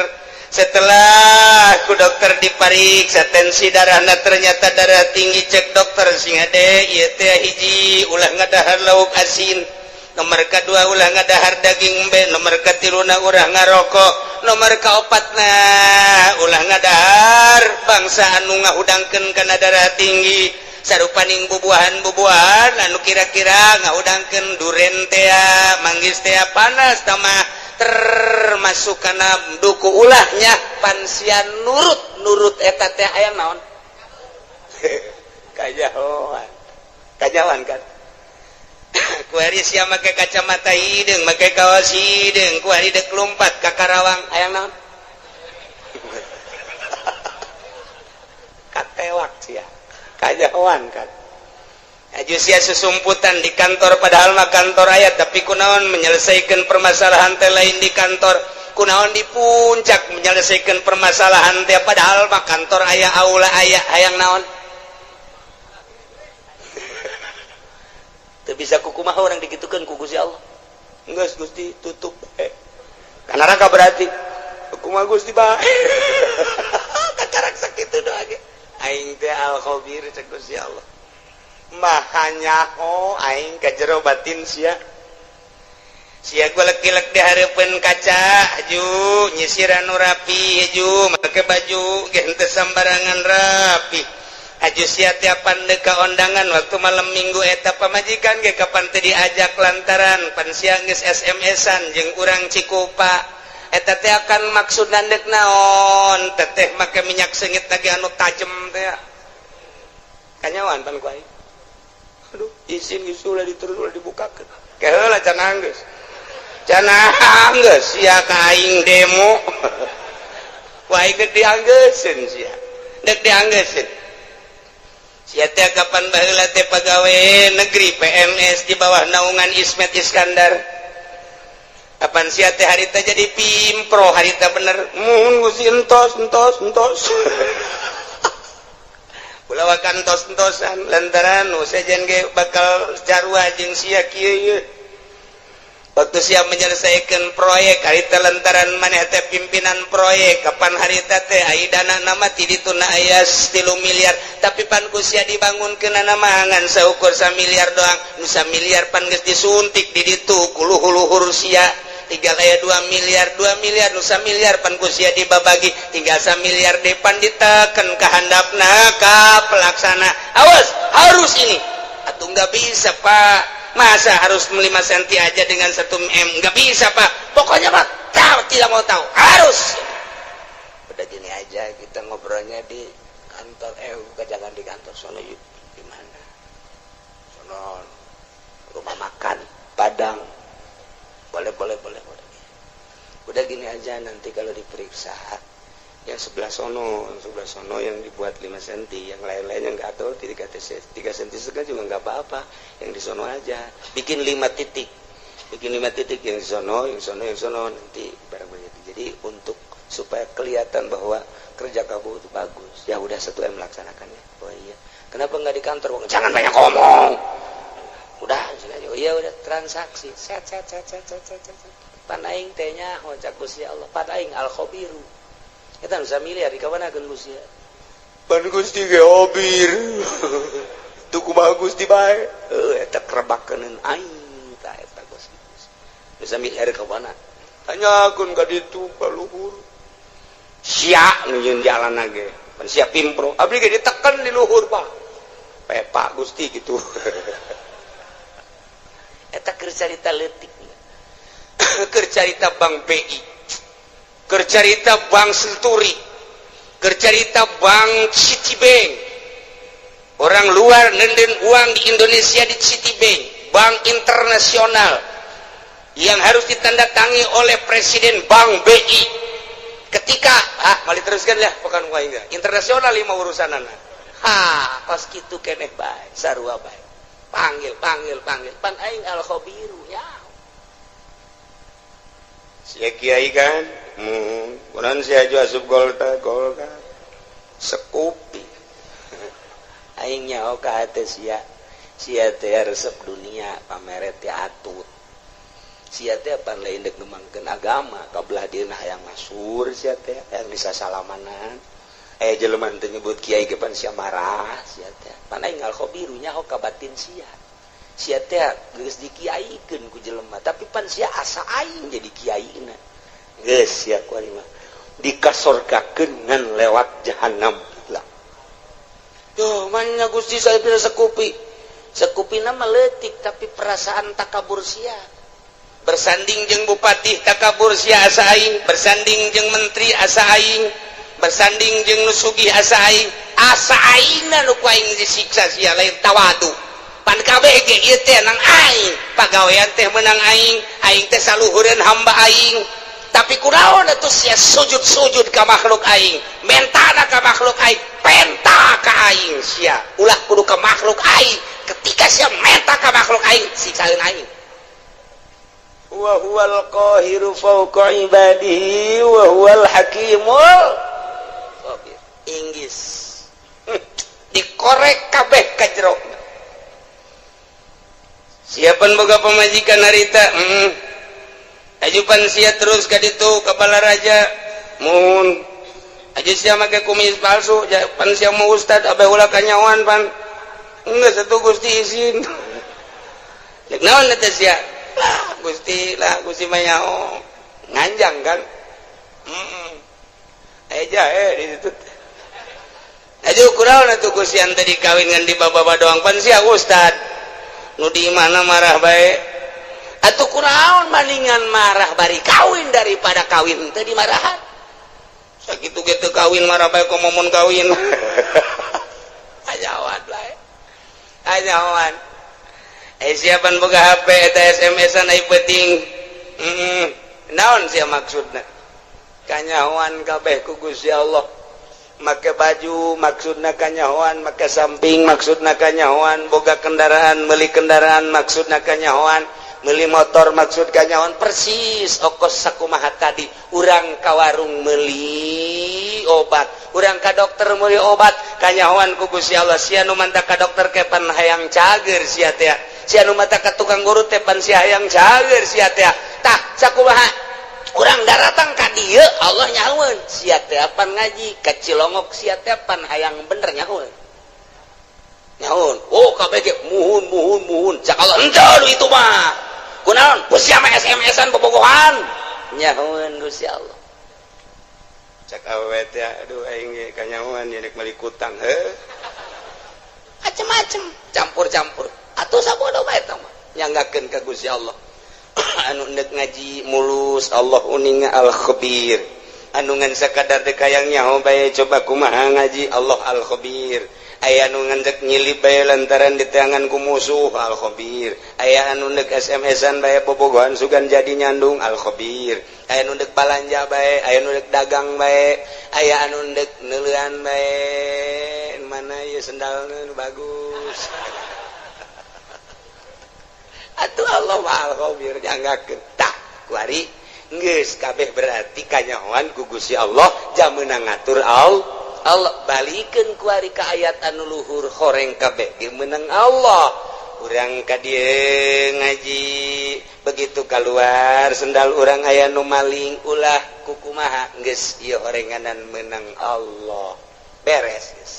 setelah ku dokter dipariksa tensi darahna ternyata darah tinggi cek dokter sing ade ieu teh hiji ulah ngadahar lauk asin nomor kedua ulah ngadahar daging embe nomor katiluna urang ngarokok nomor kaopatna ulah ngadahar bangsa anu ngahudangkeun kana darah tinggi sarupaning bubuahan anu kira-kira ngahudangkeun duren teh manggis teh panas tamah termasuk kana duku ulahnya pansian nurut eta teh aya naon kajawan kan ku hari sia make kacamata hideung make kaos hideung ku hari deuk lompat ka Karawang aya naon katewak sia kajawan kan aju sia susumputan di kantor padahal mah kantor aya tapi kunaon menyelesaikan permasalahan teh lain di kantor kunaon di puncak menyelesaikan permasalahan teh padahal mah kantor aya aula aya hayang naon teu bisa kukumaha orang dikitukeun ku Gusti Allah geus Gusti tutup kana raka berarti kumaha Gusti bae kacarak sakitu doa ge aing teh al-khabir cek Gusti Allah mahanya aing ka jero batin sia gua lek-lek di hareupeun kaca aju nyisir anu rapi aju make baju ge teu sambarangan rapi aju sia tiapan deuk ka ondangan waktu malam minggu eta pamajikan ge kapan teu diajak lantaran pan sia geus SMS-an jeung urang Cikupa eta teh akan maksud nandek naon teteh make minyak seungit lagi anu tajem teh kanyawan pan ku aing aduh izin geus ulah diterus ulah dibukakeun keheula can anggeus sia ka aing demo ku aing deuk dianggeuskeun sia deuk dianggeuskeun sia teh kapan baheula teh pagawe negeri PNS di bawah naungan Ismet Iskandar kapan sia teh harita jadi pimpro harita bener mun Gusti entos ulah kantos-entosan lantaran sajen ge bakal carua jeung sia kieu waktu sia menyelesaikan proyek harita lantaran maneh teh pimpinan proyek kapan harita teh ai dana nama ti dituna aya 3 miliar tapi pan ku sia dibangunkeun nama ngan saukur 1 miliar doang nu 1 miliar pan geus disuntik di ditu ku luhur-luhur sia tinggal aya 2 miliar nu 1 miliar pan ku sia dibabagi tinggal 1 miliar depan diteken ka handapna ka pelaksana awas harus ini atuh enggak bisa Pak masa harus 5 senti aja dengan 1 M enggak bisa Pak pokoknya Pak tidak mau tahu harus udah gini aja kita ngobrolnya di kantor jangan di kantor sono yuk di mana sono rumah makan Padang boleh udah gini aja nanti kalau diperiksa yang sebelah sono yang dibuat 5 cm yang lain-lainnya nggak tahu 3 cm juga nggak apa-apa yang di sono aja bikin 5 titik yang di sono nanti barang begitu jadi untuk supaya kelihatan bahwa kerja kamu itu bagus ya udah 1 M melaksanakannya oh iya kenapa nggak di kantor jangan banyak ngomong udah oh iya udah transaksi set panaing tehnya ngocak Gusti Allah panaing al-khabiru eta nu 1 miliar dikawanakeun Gusti pan Gusti ge obir tuh kumaha Gusti bae eta kerebakeun aing tah eta Gusti nu 1 miliar kawana tanyakeun ka ditu ka luhur sia nunjun jalan ge pan sia pimpro abdi ge ditekan di luhur Pak pepa Gusti gitu eta keur carita leutik keur carita Bank BI keur carita Bank Senturi keur carita Bank Citibank orang luar nenden uang di Indonesia di Citibank bank internasional yang harus ditandatangi oleh Presiden Bank BI ketika mali teruskan ya bukan wae internasional lima urusanana pas kitu keneh bae sarua bae panggil pan aing al khabiru ya sia kiai kan kunaon sia aju asup golka sekupi aing nyaho ka hate sia teh resep dunia pameret teh atut sia teh pan lain dek ngembangkeun agama kabelah dieuna hayang masur sia teh hayang bisa salamanan aya jelema teh nyebut kiai ge pan sia marah sia teh pan aing al khabiru nyaho ka batin sia teh geus dikiaikeun ku jelema tapi pan sia asa aing jadi kiaina geus sia kuari mah dikasorkakeun ngan lewat jahanam lah yo manya Gusti saya bisa sekupina mah leutik tapi perasaan takabur sia bersanding jeung bupati takabur sia asa aing bersanding jeung menteri asa aing bersanding jeung nu sugih asa aingna nu ku aing disiksa sia lain tawadu pan kabeh ge ieu teh nang aing pagawean teh meunang aing teh saluhureun hamba aing tapi kunaon atuh sia sujud ka makhluk aing mentana ka makhluk aing penta ka aing sia ulah kudu ka makhluk aing ketika sia menta ka makhluk aing siksaeun aing wa huwal qahiru fawqa ibadihi wa huwal hakimul khabir inggis dikorek kabeh ka jero siapan boga pamajikan harita ajupan sia terus ka ditu ka balaraja mun aja sia make kumis palsu pan sia mau ustad abeh ulah kanyawan pan geus atuh Gusti izin cek naon eta sia lah Gusti mayao nganjang kan aja di situ aja kunaon atuh Gusti ante dikawin ngan di baba doang pan sia ustad nu di mana marah bae atuh kunaon maningan marah bari kawin daripada kawin teh dimarahan sakitu ge teu kawin marah bae ku momon kawin ajawan bae ajawan siapan boga HP eta SMS-an ai penting naon sia maksudna kanyahoan kabeh ku Gusti Allah make baju maksudna kanyahoan make samping maksudna kanyahoan boga kendaraan meuli kendaraan maksudna kanyahoan meuli motor maksud kanyahoan persis okos sakumaha tadi urang ka warung meuli obat urang ka dokter meuli obat kanyahoan ku Gusti Allah sia nu manta ka dokter kepan hayang cager sia teh sia nu mata ka tukang guru teh pan sia hayang cager sia teh tah sakumaha urang daratang ka dieu Allah nyahoeun sia teh pan ngaji ka Cilongok sia teh pan hayang bener nyahoeun oh kabeh ge muhun cak Allah henteu itu mah kunaon ku sia mah SMS-an bobogohan nyahoeun Gusti Allah cak awewe teh aduh aing ge kanyahoan nya nek meuli kutang macem-macem campur-campur atuh sabodo bae tah mah nyanggakeun ka Gusti Allah anu neuk ngaji mulus Allah uning al khabir anu ngan sakadar deuk hayang nyaho bae coba kumaha ngaji Allah al khabir aya anu ngan nyilip bae lantaran diteangan ku musuh al khabir aya anu neuk SMS-an bae bobogohan sugan jadi nyandung al khabir aya anu neuk balanja bae aya anu neuk dagang bae aya anu neuk neuleuan bae mana ieu sendalna nu bagus atuh Allah mah al-khabir nyanggakeun tah kuari geus kabeh berarti kanyahoan ku Gusti Allah jameunang ngatur Allah balikeun kuari ka ayat anu luhur horeng kabeh ge meunang Allah urang ka dieu ngaji begitu keluar sendal urang aya nu maling ulah kukumaha geus ieu horenganan meunang Allah beres geus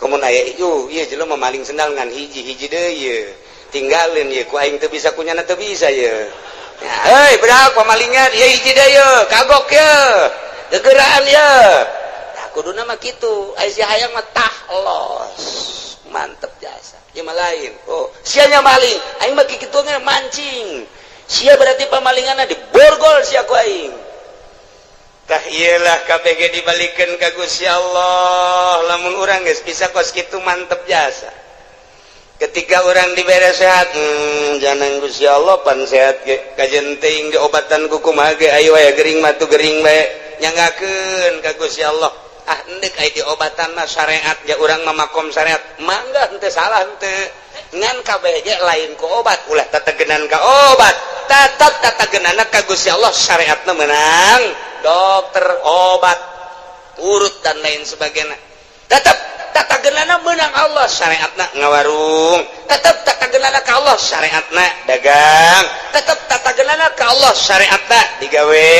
komun aya ieu jelema maling sendal ngan hiji-hiji deui tinggalin ye ku aing teu bisa kunyana teu bisa ye hei bedak pamalingan ya hiji daya kagok ya gegeraan ya nah kuduna mah kitu aya hayang mah los mantep jasa ya mah lain oh sianya maling aing mah kitu ge mancing sia berarti pamalinganna diborgol sia ku aing tah iyalah kabeh ge dibalikeun ka Gusti Allah lamun urang geus bisa kos kitu mantep jasa ketika orang diberi sehat jangan Gusti Allah pan sehat ge kajen teuing ge obatan ku kumaha ge ayo aya gering matu gering bae nyanggakeun ka Gusti Allah ah endek aya diobatan mah syariat ja urang mamakom syariat mangga henteu salah henteu ngan kabeh ge lain ku obat ulah tategenan ka obat tetep tategenana ka Gusti Allah syariatna menang dokter obat urut dan lain sebagainya tetep tatagenana menang Allah syariatna ngawarung tetep tatagenana ka Allah syariatna dagang tetep tatagenana ka Allah syariatna digawe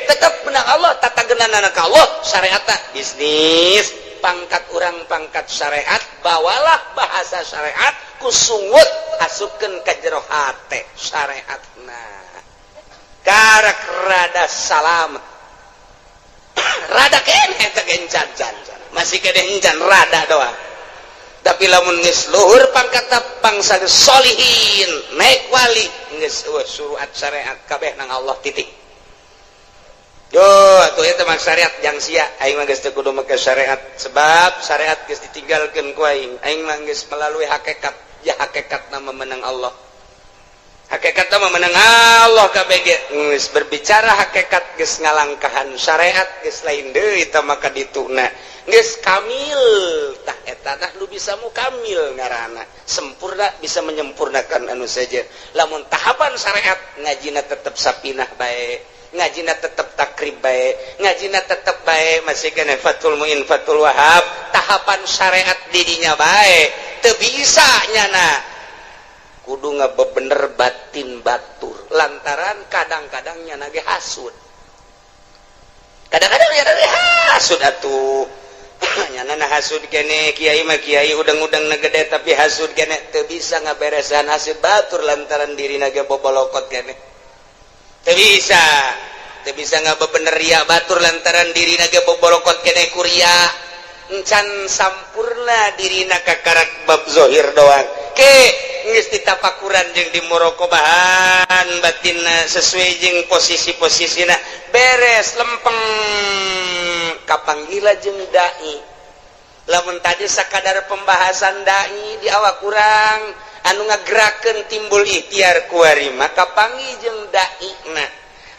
tetep menang Allah tatagenana ka Allah syariatna bisnis pangkat urang pangkat syariat bawalah bahasa syariat kusungut asupkeun ka jero hate syariatna karak rada salamet rada keneh teh gencan masih kede encan rada doang tapi lamun geus luhur pangkatna bangsa solihin naik wali geus suruhat syariat kabeh nang Allah titik yo atuh eta mah syariat jang sia aing mah geus teu kudu make syariat sebab syariat geus ditinggalkeun ku aing mah geus melalui hakikat ya hakikatna memenang Allah hakikatna memenang Allah kabeh geus berbicara hakikat geus ngalangkahan syariat geus lain deui tah maka dituna geus kamil tah eta tah nu bisa mukamil ngaranna sempurna bisa menyempurnakan anu saja lamun tahapan syariat ngajina tetep sapinah bae ngajina tetep takrib bae ngajina tetep bae masih kana fatul muin fatul wahab tahapan syariat didinya bae teu bisa nyana kudu ngabebener batin batur lantaran kadang-kadang nyana ge hasud kadang-kadang nyana ge hasud atuh nyana hasud kene kiai mah kiai udang-udang na gede tapi hasud kene teu bisa ngaberesan hasud batur lantaran dirina ge bobolokot kene teu bisa ngabebener ria batur lantaran dirina ge bobolokot kene kuria encan sampurna dirina kakarak bab zohir doang ke geus ditapakuran jeung dimorokobahan batinna sesuai jeung posisi-posisina beres lempeng kapanggila jeung dai lamun tadi sakadar pembahasan dai di awak kurang anu ngagerakeun timbul ikhtiar kuari maka panggih jeung dai na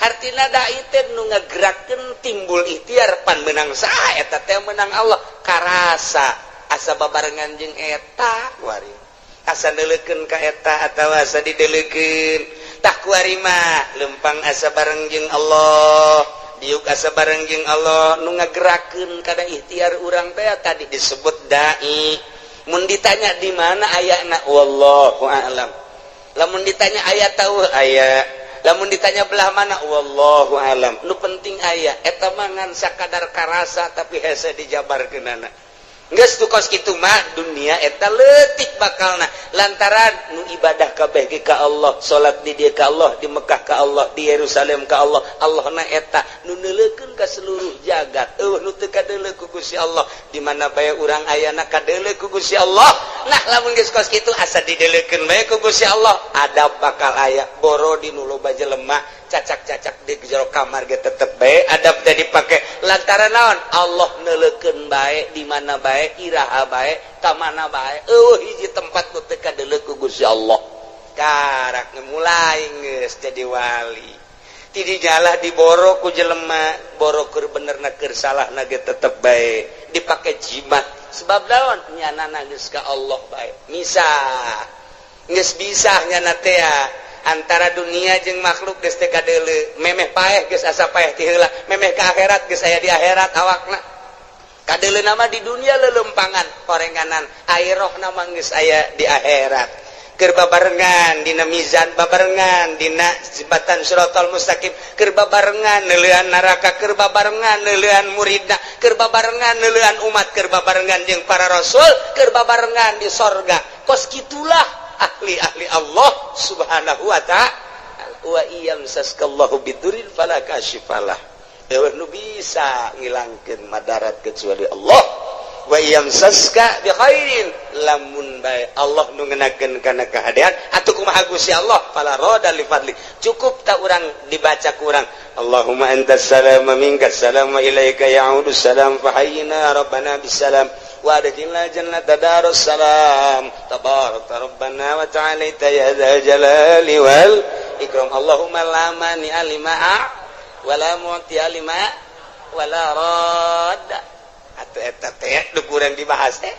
artina dai teh nu ngagerakeun timbul ikhtiar pan menang saha eta teh menang Allah karasa asa babarengan jeung eta kuari asa neuleukeun ka eta atawa asa dideuleukeun tah kuari mah lempang asa bareng jeung Allah diuk asa bareng jeung Allah nu ngagerakeun kada ikhtiar urang teh tadi disebut dai mun ditanya di mana ayana wallahu a'lam lamun ditanya aya tahu aya lamun ditanya belah mana wallahu a'lam nu penting aya eta mah ngan sakadar karasa tapi hese dijabarkeunana geus tu kos kitu mah dunia eta leutik bakalna lantaran nu ibadah kabeh ge ka Allah salat di dieu ka Allah di Mekah ka Allah di Yerusalem ka Allah Allahna eta nu neuleukeun ka seluruh jagat nu teu kadeuleu ku Gusti Allah di mana bae urang ayana kadeuleu ku Gusti Allah nah lamun geus kos kitu asa dideuleukeun bae ku Gusti Allah adab bakal aya boro di nu loba jelema cacak-cacak di jero kamar ge tetep bae adab teh dipake lantaran naon Allah neuleukeun bae di mana bae iraha bae ka mana bae hiji tempat nu teu kadeuleu ku Gusti Allah karak mulai geus jadi wali ti dijalah diboro ku jelema boro keur benerna keur salahna ge tetep bae dipake jimat sebab naon nyanana geus ka Allah bae misah geus bisa nyana teh antara dunia jeung makhluk geus teu kadeuleu memeh paeh geus asa paeh ti heula memeh ka akhirat geus aya di akhirat awakna kadeuleuna mah di dunia lelempangan korenganan airohna mah geus aya di akhirat keur babarengan dina mizan babarengan dina jembatan siratal mustaqim keur babarengan neuleuan neraka keur babarengan neuleuan muridna keur babarengan neuleuan umat keur babarengan jeung para rasul keur babarengan di sorga kos kitulah ahli-ahli Allah subhanahu wa ta'ala wa iyamsaskallahu bidurin fala kashifalah. Nu bisa ngilangkeun madarat kecuali Allah. Wa iyamsaska bi khairin, lamun bae Allah nu ngeunakeun kana kahadean atuh kumaha Gusti Allah, fala rada li fadli. Cukup ta urang dibaca ku urang, Allahumma antas salam wa minkas salam wa ilaika ya'udus salam fa hayyina rabbana bisalam wa adkhilna jannata darus salam tabarakta rabbana wa ta'alaita ya dzal jalali wal ikram. Allahumma la mani alimaa wala mu'ti alimaa wala radda. Atau eta teh nu kurang dibahas teh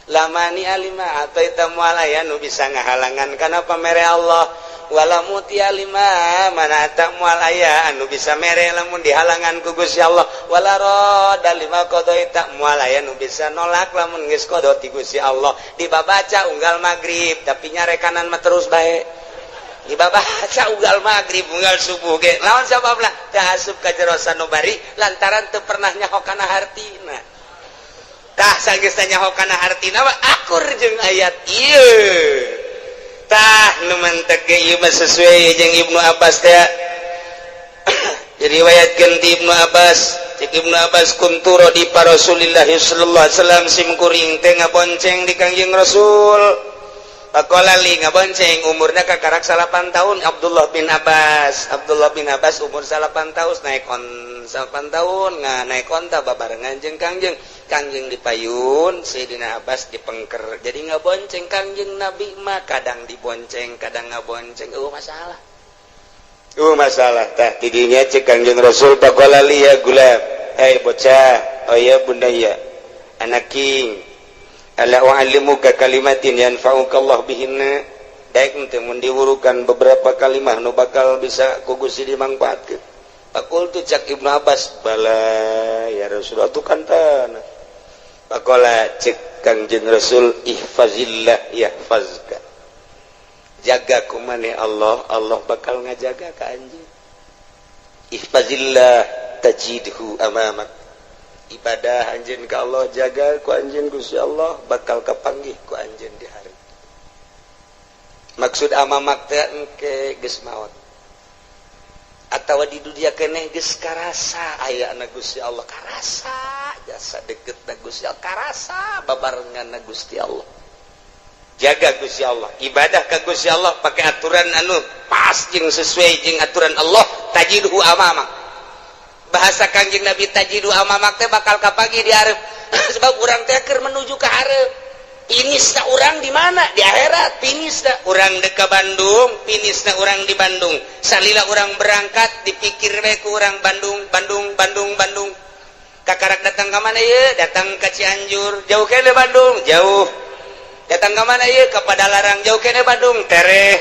lamani alima atau eta moal aya nu bisa ngahalangan kana pamere Allah, wala muti alima mana eta moal aya anu bisa mere lamun dihalangan ku Gusti Allah, wala rada lima qadaita moal aya nu bisa nolak lamun geus qada ti Gusti Allah. Dibabaca unggal magrib tapi nyarekanan mah terus bae, dibabaca unggal magrib unggal subuh ge lawan sababna teu asup ka jero sanubari lantaran teu pernah nyaho kana hartina. Tah sageus nyaho kana hartina mah akur jeung ayat ieu. Tah nu mantep ge ieu mah sesuai jeung Ibnu Abbas teh. Diriwayatkeun ti Ibnu Abbas, cek Ibnu Abbas kuntu radifa Rasulillah sallallahu alaihi wasallam sim kuring teh ngabonceng di Kangjeng Rasul. Pakolali ngabonceng umurna kakarak 8 tahun Abdullah bin Abbas umur 8 tahun naik on 8 tahun naik onta babarengan jeung Kangjeng dipayun Sayyidina Abbas dipengker. Jadi ngabonceng Kangjeng Nabi mah kadang dibonceng kadang ngabonceng masalah tah tidinya cek Kangjeng Rasul pakolali ya gulam bocah oh ya bunda ya anak king ala wa'allimuka kalimatin yanfa'uka Allah bihinna. Daek teh mun diwurukan beberapa kalimah nu bakal bisa ku Gusti dimangpaatkeun. Faqultu cak Ibnu Abbas bala ya Rasulullah tu kantana. Faqala cek Kangjeng Rasul ihfazillah yahfazka. Jaga ku maneh Allah, Allah bakal ngajaga ka anjeun. Ihfazillah tajidhu amamak. Ibadah anjeun ka Allah jaga ku anjeun Gusti Allah bakal kapanggih ku anjeun di hari. Maksud amamak teh engke geus maot. Atawa di dunia keneh geus karasa ayana Gusti Allah, karasa jasa deukeutna Gusti Allah, karasa babarenganna Gusti Allah. Jaga Gusti Allah, ibadah ka Gusti Allah pake aturan anu pas jeung sesuai jeung aturan Allah, tajidhu amamak. Bahasa Kangjeng Nabi tajidu amamak teh bakal kapagi di hareup. Sebab urang teh keur menuju ka hareup. Finisna urang di mana? Di akhirat. Finisna urang dek ka Bandung, finisna urang di Bandung. Salila urang berangkat dipikir we ku urang Bandung. Kakarak datang ka mana ieu? Datang ka Cianjur. Jauh kene Bandung, jauh. Datang ka mana ieu? Ka Padalarang, jauh kene Bandung, tereh.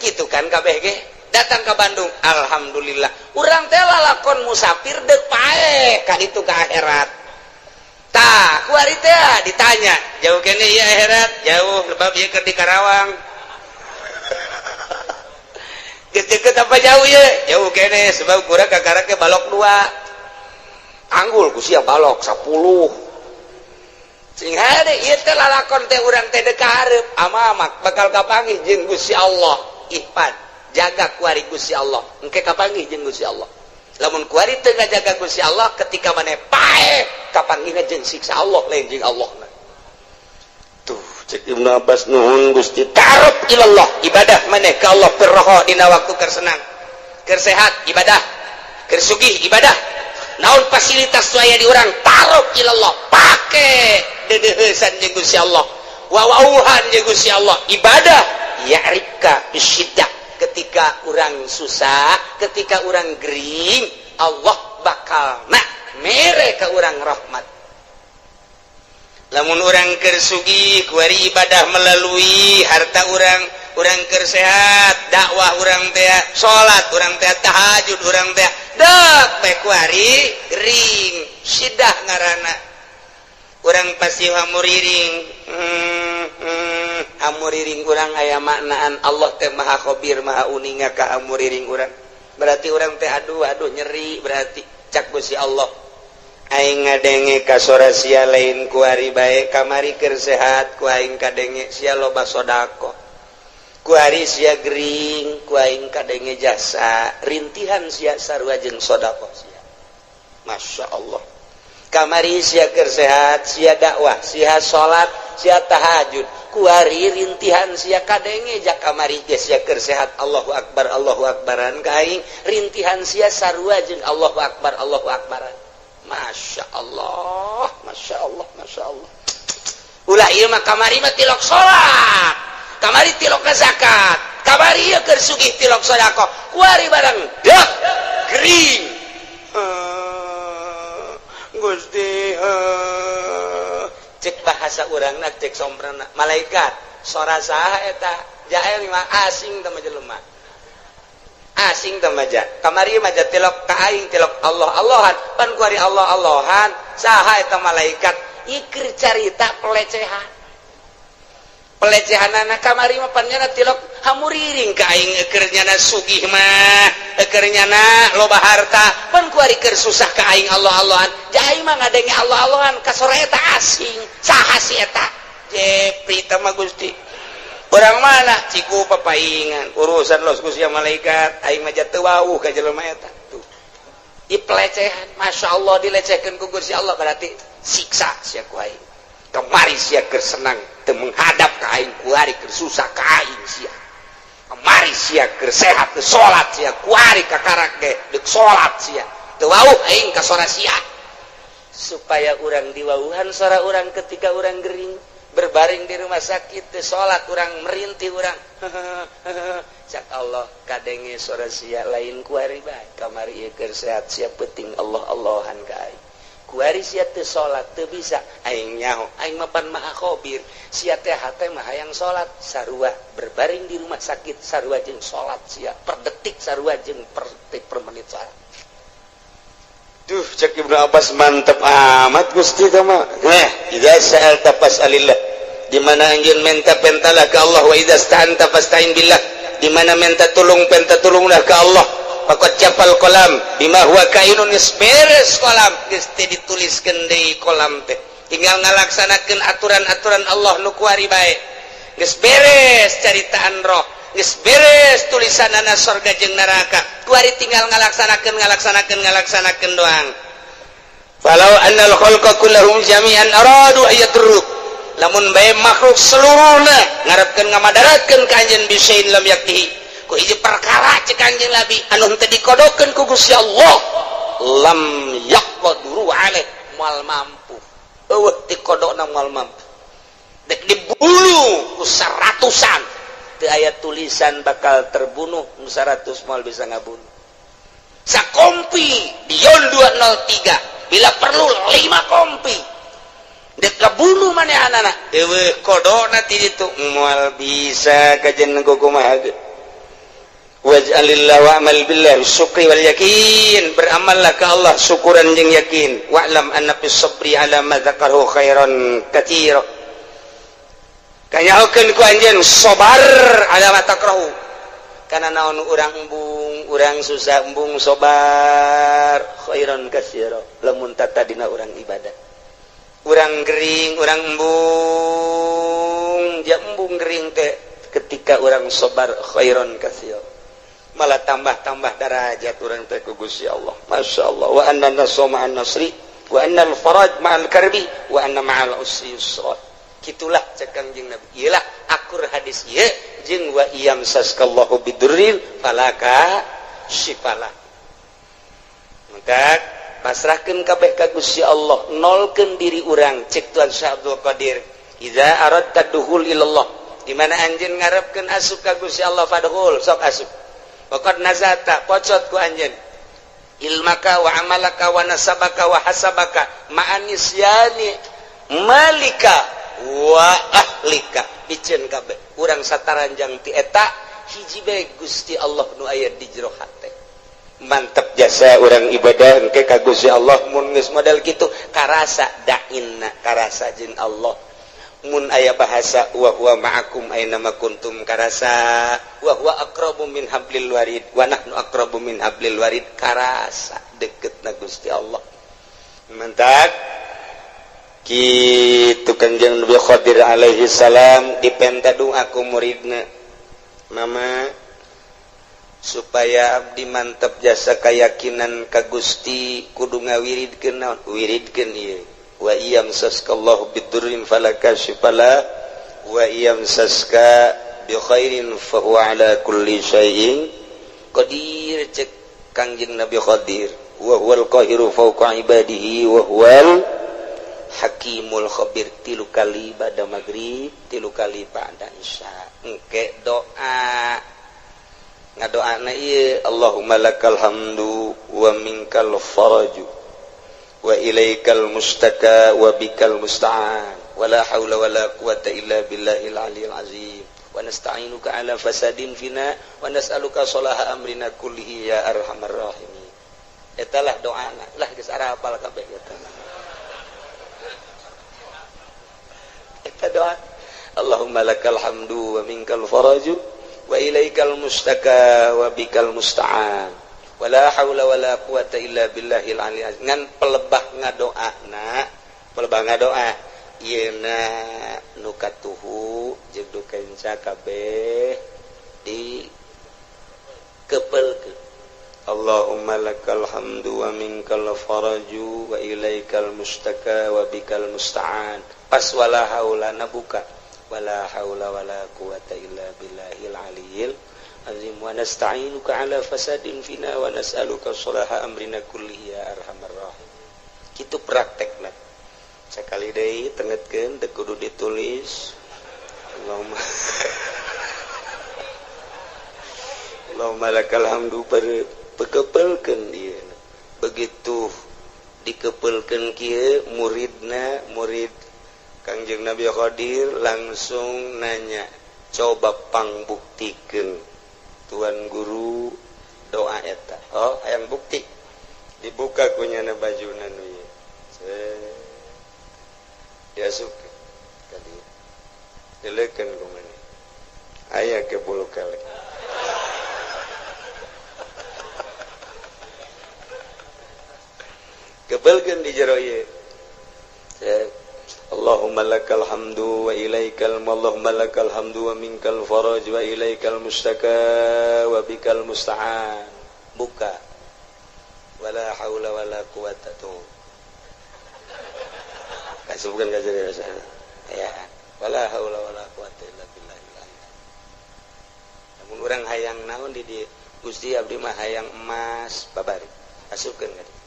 Kitu kan kabeh ge. Datang ke Bandung, alhamdulillah urang teh lalakon musafir deuk pae ka ditu ka akhirat. Tah ku ari teh ditanya jauh kene ieu akhirat, jauh sebab ieu keur di Karawang. Geus deukeut apa jauh ieu? Jauh kene sebab kurang kakarak ke balok 2. Anggul ku sia balok 10. Sing hade ieu teh lalakon teh urang teh deuk ka hareup, amamak bakal kapanggih jeung Gusti Allah. Ihfad jaga kuari Gusti Allah engke kapanggih jeung Gusti Allah. Lamun kuari teu ngajaga Gusti Allah ketika maneh pae kapanggihna jeung siksa Allah lain jeung Allahna. Tuh cek Ibnu Abbas nuhun Gusti ta'aruf ilallah, ibadah maneh ka Allah pirroho dina waktu keur senang keur sehat ibadah keur sugih ibadah naon fasilitas aya di urang ta'aruf ilallah pake deudeuheusan jeung Gusti Allah wawauhan jeung Gusti Allah ibadah ya'rifka bisyiddah. Ketika orang susah, ketika orang gering, Allah bakal mere ka orang rahmat. Lamun orang keur sugih, kuari ibadah melalui harta orang keur sehat, dakwah orang teh, salat orang teh, tahajud orang teh, dak bae kuari gering, sidah ngaranna. Urang pasti hamuriring hamuriring urang aya maknaan Allah teh maha khabir maha uninga ka hamuriring urang. Berarti urang teh aduh nyeri, berarti cak Gusti Allah aing ngadenge ka sora sia lain ku ari bae kamari keur sehat ku aing kadenge sia loba sedekah ku kuari sia gering kuaing kadenge jasa rintihan sia sarua jeung sedekah sia masya Allah kamari sia keur sehat sia dakwah sia salat sia tahajud kuari rintihan sia kadenge jak kamari ge sia keur sehat Allahu akbaran kaing rintihan sia sarua jeung Allahu akbaran masya Allah ulah ieu mah kamari mah tilok salat kamari tilok zakat kamari ieu keur sugih tilok sedekah kuari barang dak gering Gusti cek bahasa urangna cek sombrana malaikat sora saha eta jael mah asing teh jelema asing teh maja kamari mah tilok ka aing tilok Allahan pan kuari Allahan saha eta malaikat ikir carita pelecehanana kamari mah pannyana tilok hamuriring ka aing ekeurnyana sugih mah ekeurnyana loba harta pan kuari keur susah ka aing Allahan jai mah ngadenge Allahan ka sora eta asing saha si eta jepi teh mah Gusti urang mana ciku papaingan urusan los ku sia malaikat aing mah teu wauh ka jelema eta tuh ieu pelecehan masyaallah dilecehkeun ku Gusti Allah berarti siksa sia ku aing kamari sia keur senang teu menghadap ka aing kuari keur susah ka aing sia kamari sia keur sehat teu salat sia kuari ka karak ge deuk salat sia teu wauh aing ka sora sia supaya urang diwauhan sora urang ketika urang gering berbaring di rumah sakit teu salat urang merintih urang cak Allah kadenge sora sia lain kuari bae kamari ieu keur sehat sia penting Allahan ka aing kuari sia teu salat teu bisa aing nyaho aing mah pan maha khabir sia teh hate mah hayang salat sarua berbaring di rumah sakit sarua jeung salat sia per detik sarua jeung per detik per menit salat duh cek Ibnu Abbas mantep amat Gusti teh mah idza sa'alta fas'alillah di mana anjeun minta pentalah ka Allah wa idza sta'anta fasta'in billah di mana minta tulunglah ka Allah pakot capal kolam bima huwa kainun isberes kolam geus teh dituliskeun deui kolam teh tinggal ngalaksanakeun aturan-aturan Allah nu kuari bae geus beres caritaan roh geus beres tulisanana surga jeung neraka kuari tinggal ngalaksanakeun doang falau annal khalqa kullahum jami'an aradu ayatruk lamun bae makhluk seluruhna ngarepkeun ngamadaratkeun ka anjeun bisain lam yaktihi ku hiji perkara cek anjeun Nabi anu teu dikodokeun ku Gusti Allah lam yaqduru alaih moal mampu eueuh dikodona moal mampu dek dibunuh ku saratusan teu aya tulisan bakal terbunuh nu 100 moal bisa ngabunuh sakompi dion 203 bila perlu 5 kompi dek kabunuh manehanana eueuh kodona ti ditu moal bisa kajen kumaha ge waj'alillahu wa'mal billah syukri wal yakin beramallah ke Allah syukuran jeung yakin wa'lam anna fis sabri ala ma dzakarahu khairan katsira kanyahokeun ku anjeun sabar ala ma takrahu kana naon urang embung urang susah embung sabar khairan katsira lamun tata dina urang ibadah urang gering urang embung ja embung gering teh ketika urang sabar khairan katsira malah tambah derajat urang teh ku Gusti Allah masyaallah wa anna nasra ma'an nasri wa anna al faraj ma'al karbi wa anna ma'al usri yusra kitulah cek Kangjeng Nabi iyalah akur hadis ieu jeung wa iyam saskallahu bidurril falaka syifalah maka pasrahkeun kabeh ka Gusti Allah nolkeun diri urang cek Tuan Syekh Abdul Qadir idza aradta duhul ilallah di mana anjeun ngarepkeun asup ka Gusti Allah fadhul sok asup Waqad nazata pocot ku anjeun ilmaka wa amalaka wa nasabaka wa hasabaka ma'anisyani malika wa ahlika biceun kabeh urang sataranjang ti eta hiji bae Gusti Allah nu aya di jero hate mantep jasa urang ibadah engke ka Gusti Allah mun geus model kitu karasa dainna karasa jeung Allah mun aya bahasa wa huwa ma'akum aina ma kuntum karasa wa huwa aqrabu min hablil warid wa nahnu aqrabu min hablil warid karasa deketna Gusti Allah mantap kitu Kanjeng Nabi Khadir alaihi salam dipenta doa ku muridna mama supaya abdi mantap jasa keyakinan ka Gusti kudu ngawiridkeun naon wiridkeun ieu wa iyamsaskallahu bidurrin fala kashifalah wa iyamsaska bi khairin fa huwa ala kulli syai'in qadir cek Kangjeng Nabi Qadir wa huwal qahiru fawqa ibadihi wa huwal hakimul khabir. 3 kali pada maghrib 3 kali pada isya engke doa ngadoana ieu Allahumma lakal hamdu wa minkal faraju wa ilaikal mustaka wa bikal musta'an wala haula wala quwata illa billahil aliyil azim wa nasta'inuka ala fasadin fina wa nas'aluka salaha amrina kullihi ya arhamar rahimin. Eta lah doana lah geus ara hafal kabeh eta. Eta doa Allahumma lakal hamdu wa minkal faraju wa ilaikal mustaka wa bikal musta'an wala haula wala quwata illa billahil aliyil azim. Ngan pelebah ngadoa yeuna nu katuhu jeung nu kenca kabeh di kepelkeun Allahumma lakal hamdu wa minkal faraju wa ilaikal mustaka wa bikal musta'an pas wala haula nabuka wala haula wala quwata illa billahil aliyil azim wa nasta'inuka ala fasadin fina wa nas'aluka salaha amrina kullihi ya arhamar rahim. Kitu praktekna sakali deui tengetkeun teu kudu ditulis Allahumma lakal hamdu pekepelkeun ieu begitu dikepelkeun kieu murid Kangjeng Nabi Qadir langsung nanya coba pangbuktikeun tuan guru doa eta hayang bukti dibuka kunyana bajuna nu ieu diasukeun ka dieu dileukeun ku mana aya ke 10 kali kepelkeun di jero ieu Allahumma lakal hamdu wa ilaikal Allahumma lakal hamdu wa minkal faraj wa ilaikal mustaka wa bikal musta'an buka wala haula wala quwata tu kasubkeun ka jero sana ya wala haula wala quwata illa billah. Namun urang hayang naon di dieu Gusti abdi mah hayang emas babari asupkeun ka.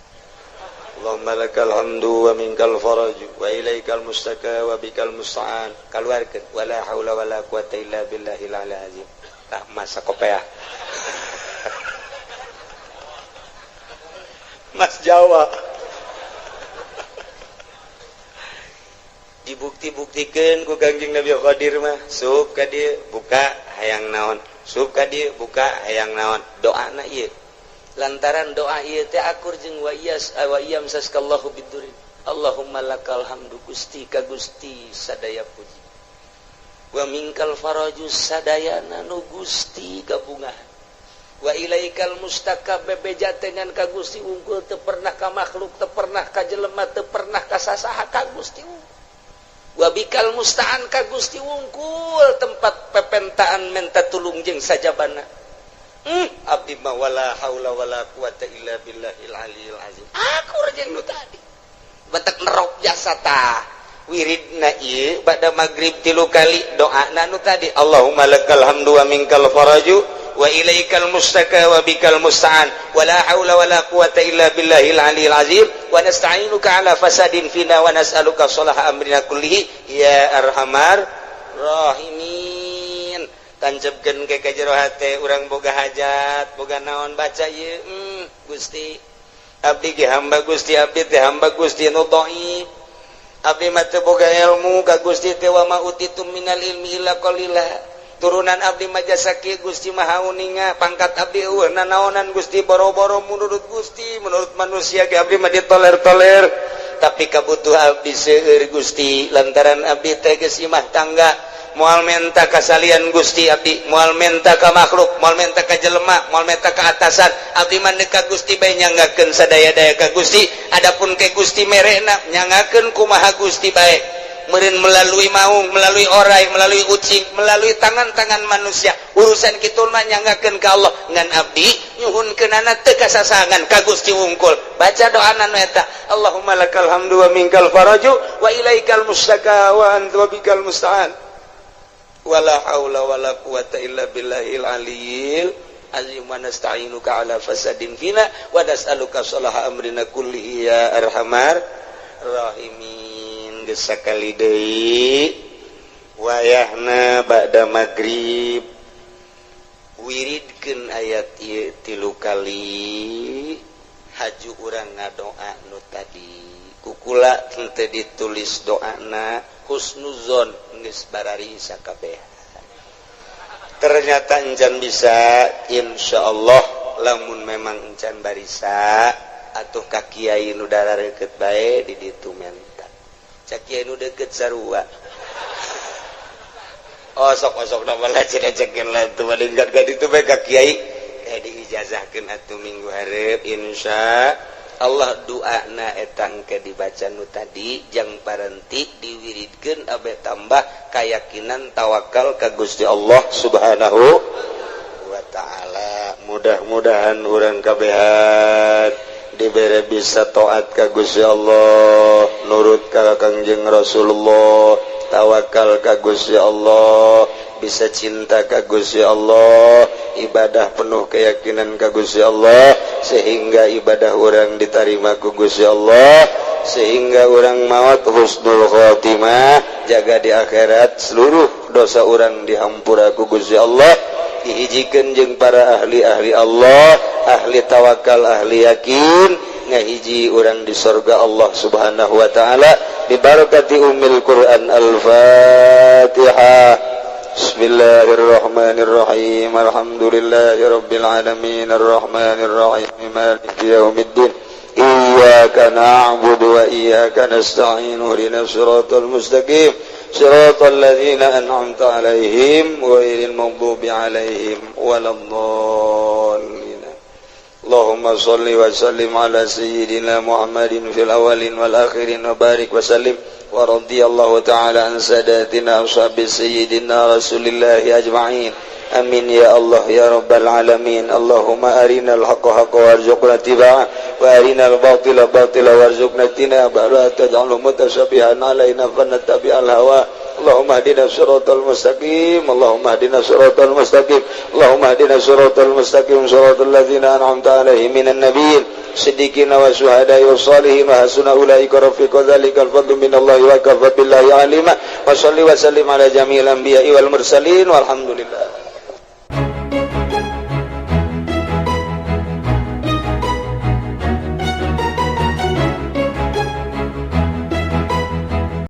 Allahumma lakal hamdu wa minkal faraju wa ilaikal mustaka wa bikal musta'an kaluarkeun wala haula wala quwata illa billahil azim tah masa kopeah Mas Jawa dibukti-buktikeun ku Kangjeng Nabi Qadir mah sup ka dieu buka hayang naon sup ka dieu buka hayang naon doana ieu lantaran doa ieu teh akur jeung wa iyamsaskallahu bidurin Allahumma lakal hamdu Gusti ka Gusti sadaya puji wa minkal faraju sadayana nu Gusti kabungahan wa ilaikal mustaka bebeja dengan ka Gusti unggul teu pernah ka makhluk teu pernah ka jelema teu pernah ka sasaha ka Gusti wa bikal musta'an ka Gusti unggul tempat pepentaan menta tulung jeung sajabana abdi ma wala haula wala quwata illa billahil aliyil azim akur jeung nu tadi batak nerok jasa tah wiridna ieu bada maghrib 3 kali doana nu tadi Allahumma lakal hamdu wa minkal faraju wa ilaikal mustaka wa bikal musta'an wala haula wala quwata illa billahil aliyil azim wa nasta'inuka ala fasadin fina wa nas'aluka salaha amrina kullihi ya arhamar rahimin. Tancapkeun ke jero hate urang boga hajat boga naon baca ieu Gusti abdi ge hamba Gusti abdi teh hamba Gusti nu dhaif abdi mah teu boga ilmu ka Gusti teh wa ma utitum minal ilmi illa qalila turunan abdi mah jasa kieu Gusti maha uninga pangkat abdi eueuh nanaonan Gusti boro-boro menurut Gusti menurut manusia ge abdi mah ditoler-toler tapi kabutuh abdi seueur Gusti lantaran abdi teh geus imah tangga moal menta kasalian Gusti abdi moal menta ka makhluk moal menta ka jelema moal menta ka atasan abdi mah ka Gusti bae nyanggakeun sadaya-daya ka Gusti adapun ke Gusti merena nyangakeun kumaha Gusti bae meureun melalui maung, melalui orai, melalui ucing, melalui tangan-tangan manusia. Urusan kitu mah nyanggakeun ka Allah ngan abdi nyuhunkeunana teu kasasangan ka Gusti wungkul. Baca doana nu eta, Allahumma lakal hamdu wa minkal faraju wa ilaikal mustaka wa anta bikal musta'an. Wala haula wala quwata illa billahil aliyil azim wa nasta'inuka ala fasadin fina wa nas'aluka salaha amrina kullihi ya arhamar rahimin. Geus sakali deui wayahna ba'da magrib wiridkeun ayat ieu 3 kali haju urang ngadoa nu tadi kukula teu ditulis doana husnuzon geus barari sakabeh. Ternyata encan bisa, insyaallah lamun memang encan barisa atuh ka kiai nu darareukeut bae di ditu menta. Cak kiai nu deukeut sarua. Oh sok-sok da bala cekeun lah teu balingkat ka ditu bae ka kiai diijazahkeun atuh minggu hareup insyaallah doana eta engke dibaca nu tadi jang parenti diwiridkeun abe tambah keyakinan tawakal ka Gusti Allah Subhanahu wa taala. Mudah-mudahan urang kabehan dibere bisa taat ka Gusti Allah, nurut ka Kangjeng Rasulullah, tawakal ka Gusti Allah, bisa cinta ka Gusti Allah, ibadah penuh keyakinan ka Gusti Allah sehingga ibadah orang diterima ku Gusti Allah, sehingga orang maut husnul khotimah, jaga di akhirat seluruh dosa orang dihampura ku Gusti Allah, dihijikeun jeung para ahli-ahli Allah, ahli tawakal, ahli yakin, ngahiji orang di surga Allah Subhanahu wa taala bi barakati ummil Quran. Al-Fatihah. Bismillahirrahmanirrahim. Alhamdulillahirabbil alamin arrahmanir rahim maliki yaumiddin. Iyyaka na'budu wa iyyaka nasta'in. Ihdinas siratal mustaqim. Siratal ladzina an'amta 'alaihim ghairil maghdubi 'alaihim waladdallin. Allahumma shalli wa sallim ala sayyidina Muhammadin fil awwalin wal akhirin wa barik wa sallim wa radiyallahu ta'ala an sadatina ashabi sayyidina Rasulillahi ajma'in. Amin ya Allah ya rabbal alamin. Allahumma arinal haqqa haqqa warzuqna tiba'ah wa arinal batila batila warzuqna tinabah wa la taj'alhu mutashabihan alaina fanattabi'al hawa. Allahumma hdina siratal mustaqim. Allahumma hdina siratal mustaqim. Allahumma hdina siratal mustaqim siratal ladzina an'amta 'alaihim minan nabiyyin siddiqina wa syuhada'i was salihin wa hasuna ulaika rafiqa. Dzalikal fadlu minallahi wa kafa billahi alima. Wa shalli wa sallim ala jami'il anbiya'i wal mursalin walhamdulillah.